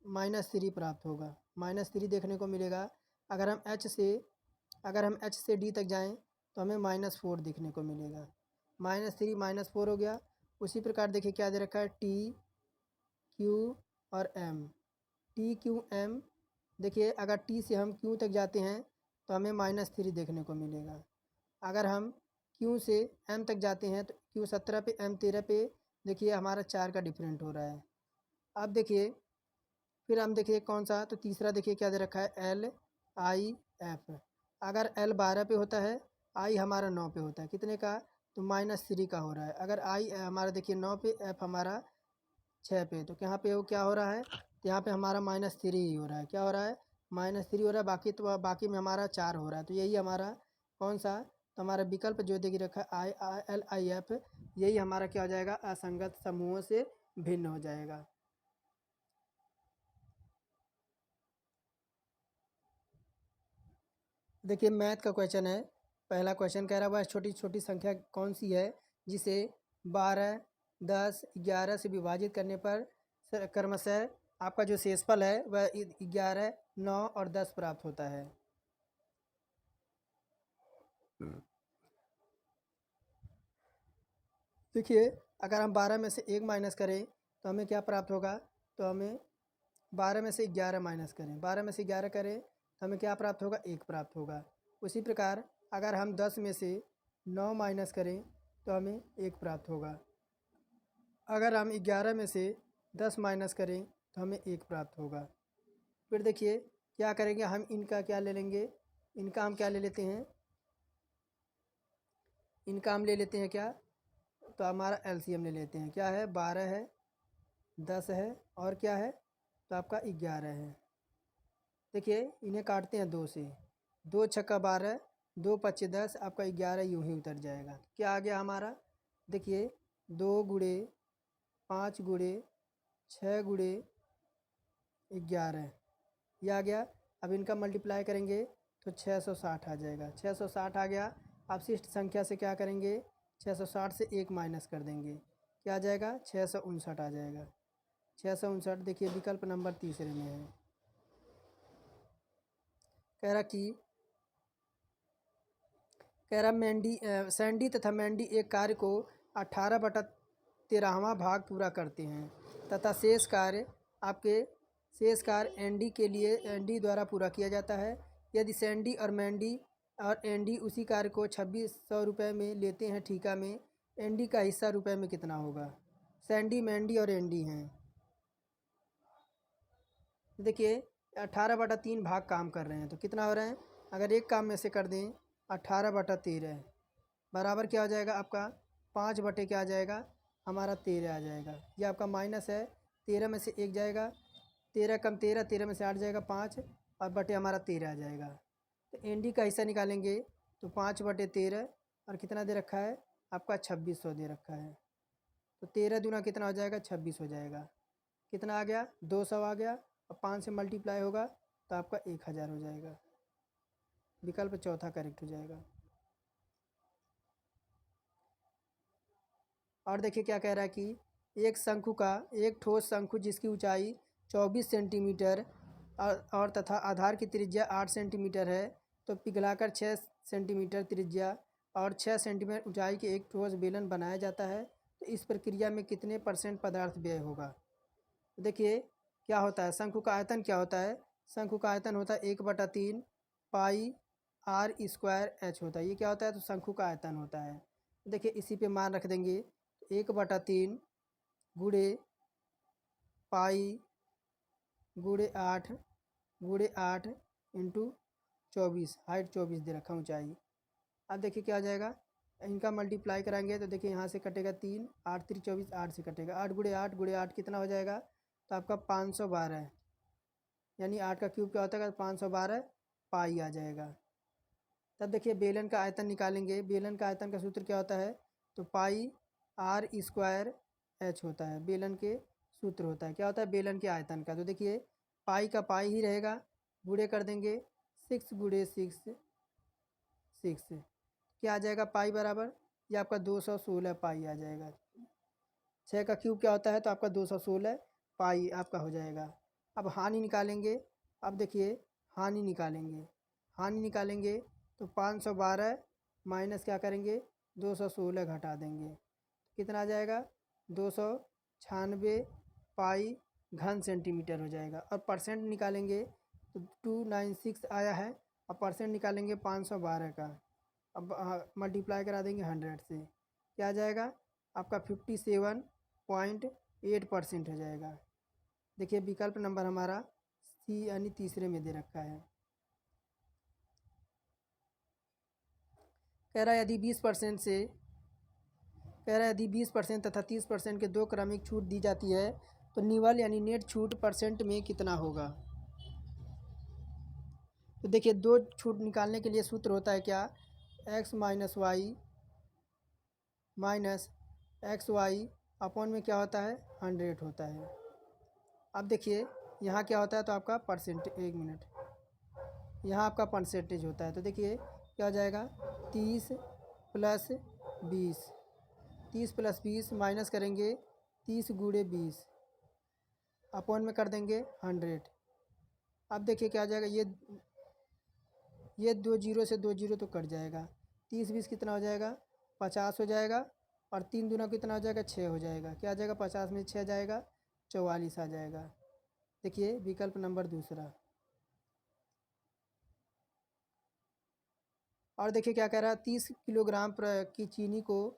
-3 प्राप्त होगा, -3 देखने को मिलेगा। अगर हम H से D तक जाएं तो हमें -4 देखने को मिलेगा। -3 -4 हो गया। उसी प्रकार देखिए क्या दे रखा है, टी क्यू और एम। टी क्यू एम, देखिए अगर टी से हम क्यू तक जाते हैं तो हमें -3 देखने को मिलेगा। अगर हम क्यू से एम तक जाते हैं तो क्यू 17 पे एम 13 पे देखिए हमारा 4 का डिफरेंट हो रहा है। अब देखिए फिर हम देखिए कौन सा, तो तीसरा देखिए क्या दे रखा है, एल आई एफ। अगर एल 12 पे होता है, आई हमारा 9 पे होता है, कितने का, तो -3 का हो रहा है। अगर आई हमारा देखिए 9 पे, एफ हमारा 6 पे, तो यहाँ पे वो क्या हो रहा है, तो यहाँ पे हमारा -3 ही हो रहा है। क्या हो रहा है, -3 हो रहा है। बाकी तो बाकी में हमारा 4 हो रहा है। तो यही हमारा कौन सा, तो हमारा विकल्प जो देखिए रखा है ILIF, यही हमारा क्या हो जाएगा, असंगत समूहों से भिन्न हो जाएगा। देखिए मैथ का क्वेश्चन है। पहला क्वेश्चन कह रहा है वह छोटी छोटी संख्या कौन सी है जिसे 12, 10, 11 से विभाजित करने पर क्रमशः आपका जो शेषफल है वह 11, 9 और 10 प्राप्त होता है। देखिए अगर हम 12 में से 1 माइनस करें तो हमें क्या प्राप्त होगा, तो हमें 12 में से 11 माइनस करें, 12 में से 11 करें तो हमें क्या प्राप्त होगा, 1 प्राप्त होगा। उसी प्रकार अगर हम 10 में से 9 माइनस करें तो हमें 1 प्राप्त होगा। अगर हम 11 में से 10 माइनस करें तो हमें 1 प्राप्त होगा। फिर देखिए क्या करेंगे, हम इनका क्या ले लेंगे, इनका हम क्या ले लेते हैं, इनका हम ले लेते हैं क्या, तो हमारा एलसीएम ले लेते हैं। क्या है, 12 है, 10 है और क्या है, तो आपका 11 है। देखिए इन्हें काटते हैं 2 से, 2 छक्का 12, 2 पच्चे 10, आपका 11 यूँ ही उतर जाएगा। क्या आ गया हमारा, देखिए 2 गुणे 5 गुणे 6 गुणे 11 ये आ गया। अब इनका मल्टीप्लाई करेंगे तो 660 आ जाएगा। 660 आ गया। अब शिष्ट संख्या से क्या करेंगे, 660 से 1 माइनस कर देंगे, क्या आ जाएगा, 659 आ जाएगा। 659 देखिए विकल्प नंबर तीसरे में है। कह रहा कि कह रहा सैंडी तथा मैंडी एक कार्य को 18/13वां भाग पूरा करते हैं तथा शेष कार्य एंडी के लिए एंडी द्वारा पूरा किया जाता है। यदि सैंडी और एंडी उसी कार्य को 2600 रुपये में लेते हैं ठीका में, एंडी का हिस्सा रुपये में कितना होगा। सैंडी, मैंडी और एंडी हैं। देखिए 18/3 भाग काम कर रहे हैं तो कितना हो रहा है, अगर एक काम में से कर दें 18/13 बराबर क्या हो जाएगा आपका, 5 बटे क्या आ जाएगा, हमारा 13 आ जाएगा। ये आपका माइनस है, 13 में से 1 जाएगा, 13 कम 13, 13 में से 8 जाएगा 5 और बटे हमारा 13 आ जाएगा। तो एनडी का हिस्सा निकालेंगे तो 5/13 और कितना दे रखा है आपका, 2600 दे रखा है। तो 13 दूना कितना हो जाएगा, 26 हो जाएगा। कितना आ गया, 200 आ गया और 5 से मल्टीप्लाई होगा तो आपका 1000 हो जाएगा। विकल्प चौथा करेक्ट हो जाएगा। और देखिए क्या कह रहा है कि एक ठोस शंकु जिसकी ऊंचाई 24 सेंटीमीटर और तथा आधार की त्रिज्या 8 सेंटीमीटर है, तो पिघलाकर 6 सेंटीमीटर त्रिज्या और 6 सेंटीमीटर ऊंचाई के एक ठोस बेलन बनाया जाता है, तो इस प्रक्रिया में कितने % पदार्थ व्यय होगा। देखिए क्या होता है, शंकु का आयतन क्या होता है, शंकु का आयतन होता है 1/3 पाई r² h होता है। ये क्या होता है, तो शंकु का आयतन होता है। देखिए इसी पे मान रख देंगे, 1/3 गुणे पाई गुणे 8 इंटू 24, हाइट 24 दे रखा, ऊंचाई। अब देखिए क्या आ जाएगा, इनका मल्टीप्लाई कराएंगे तो देखिए यहाँ से कटेगा 3, 8 3 24, 8 से कटेगा, 8 गुणे 8 कितना हो जाएगा, तो आपका 512, यानी 8 का क्यूब क्या होता है, 512 पाई आ जाएगा। तब देखिए बेलन का आयतन निकालेंगे, बेलन का आयतन का सूत्र क्या होता है, तो पाई r² h होता है, बेलन के सूत्र होता है। क्या होता है, बेलन के आयतन का। तो देखिए पाई का पाई ही रहेगा, गुणे कर देंगे 6 गुणे 6 क्या आ जाएगा, पाई बराबर ये आपका 216 पाई आ जाएगा। 6 का क्यूब क्या होता है, तो आपका 216 पाई आपका हो जाएगा। अब हानि निकालेंगे। अब देखिए हानि निकालेंगे तो 512 माइनस क्या करेंगे, 216 घटा देंगे, कितना आ जाएगा, 296 पाई घन सेंटीमीटर हो जाएगा। और परसेंट निकालेंगे तो 296 आया है, और परसेंट निकालेंगे 512 का। अब मल्टीप्लाई करा देंगे 100 से, क्या आ जाएगा आपका 57.8% हो जाएगा। देखिए विकल्प नंबर हमारा सी यानी तीसरे में दे रखा है। कह रहा है यदि 20% तथा 30% के दो क्रमिक छूट दी जाती है तो निवल यानी नेट छूट परसेंट में कितना होगा। तो देखिए दो छूट निकालने के लिए सूत्र होता है क्या, x minus y minus x y upon में क्या होता है 100 होता है। अब देखिए यहाँ क्या होता है, तो आपका एक मिनट, यहाँ आपका परसेंटेज होता है। तो देखिए क्या हो जाएगा 30 प्लस 20 माइनस करेंगे 30 गुणे 20 अपॉन में कर देंगे 100। अब देखिए क्या हो जाएगा, ये 2 जीरो से 2 जीरो तो कट जाएगा, 30 20 कितना हो जाएगा 50 हो जाएगा, और 3 दूना कितना हो जाएगा 6 हो जाएगा। क्या आ जाएगा 50 में 6 जाएगा 44 आ जाएगा। देखिए विकल्प नंबर दूसरा। और देखिए क्या कह रहा है, 30 किलोग्राम की चीनी को,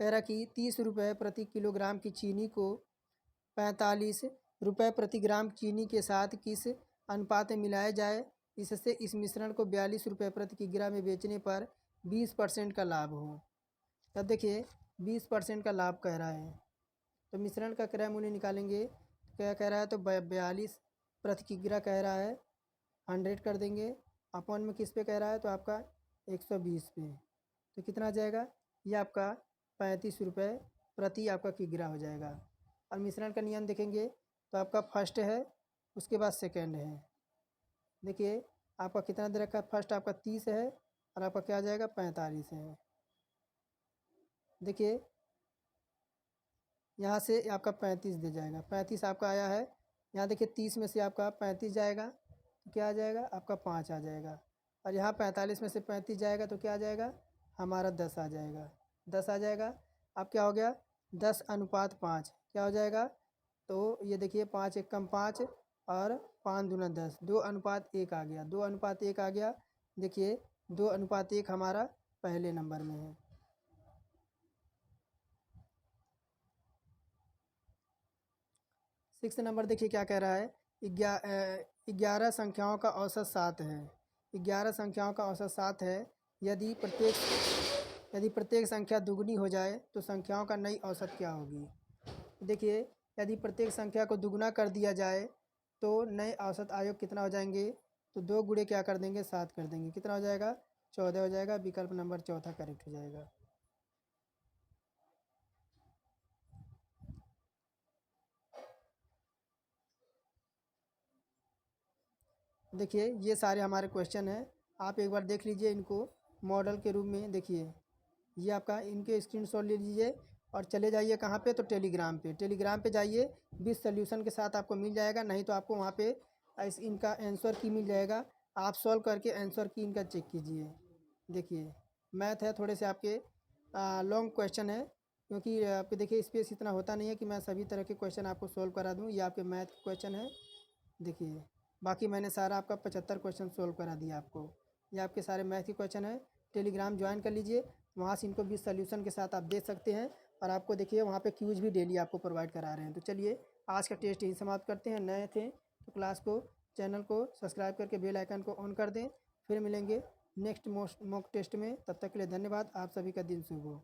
कह रहा कि 30 रुपये प्रति किलोग्राम की चीनी को 45 रुपये प्रति ग्राम चीनी के साथ किस अनुपात में मिलाया जाए, इससे इस मिश्रण को 42 रुपये प्रति किग्रा में बेचने पर 20% का लाभ हो। तब देखिए 20% का लाभ कह रहा है, तो मिश्रण का क्रय मूल्य निकालेंगे। क्या कह रहा है, तो 42 प्रति किग्रा कह रहा है, 100 कर देंगे अपॉन में किस पे कह रहा है, तो आपका 120 पे, तो कितना आ जाएगा, ये आपका 35 रुपये प्रति आपका किग्रा हो जाएगा। और मिश्रण का नियम देखेंगे तो आपका फर्स्ट है, उसके बाद सेकंड है। देखिए आपका कितना दे रखा है, फर्स्ट आपका 30 है और आपका क्या आ जाएगा 45 है। देखिए यहाँ से आपका 35 दे जाएगा, 35 आपका आया है। यहाँ देखिए 30 में से आपका 35 जाएगा तो क्या आ जाएगा आपका 5 आ जाएगा, और यहाँ 45 में से 35 जाएगा तो क्या आ जाएगा हमारा 10 आ जाएगा, 10 आ जाएगा। अब क्या हो गया 10:5 क्या हो जाएगा, तो ये देखिए 5 एक कम 5 और 5 दूना 10, 2:1 आ गया, 2:1 आ गया। देखिए 2:1 हमारा पहले नंबर में है। सिक्स नंबर देखिए क्या कह रहा है, 11 संख्याओं का औसत 7 है। 11 संख्याओं का औसत 7 है। यदि प्रत्येक संख्या दुगनी हो जाए तो संख्याओं का नई औसत क्या होगी। देखिए यदि प्रत्येक संख्या को दुगना कर दिया जाए तो नए औसत आयोग कितना हो जाएंगे, तो 2 गुणे क्या कर देंगे 7 कर देंगे, कितना हो जाएगा 14 हो जाएगा। विकल्प नंबर चौथा करेक्ट हो जाएगा। देखिए ये सारे हमारे क्वेश्चन हैं, आप एक बार देख लीजिए इनको मॉडल के रूप में। देखिए ये आपका इनके स्क्रीनशॉट ले लीजिए और चले जाइए कहाँ पे, तो टेलीग्राम पे जाइए, विद सॉल्यूशन के साथ आपको मिल जाएगा। नहीं तो आपको वहाँ पे इनका आंसर की मिल जाएगा, आप सॉल्व करके आंसर की इनका चेक कीजिए। देखिए मैथ है, थोड़े से आपके लॉन्ग क्वेश्चन है, क्योंकि आपके देखिए स्पेस इतना होता नहीं है कि मैं सभी तरह के क्वेश्चन आपको सॉल्व करा दूँ। ये आपके मैथ के क्वेश्चन है। देखिए बाकी मैंने सारा आपका 75 क्वेश्चन सोल्व करा दिया आपको। ये आपके सारे मैथ के क्वेश्चन हैं। टेलीग्राम ज्वाइन कर लीजिए, वहाँ से इनको भी सॉल्यूशन के साथ आप देख सकते हैं। और आपको देखिए वहाँ पे क्यूज भी डेली आपको प्रोवाइड करा रहे हैं। तो चलिए आज का टेस्ट यहीं समाप्त करते हैं। नए थे तो क्लास को, चैनल को सब्सक्राइब करके बेल आइकन को ऑन कर दें। फिर मिलेंगे नेक्स्ट मॉक टेस्ट में, तब तक के लिए धन्यवाद। आप सभी का दिन शुभ हो।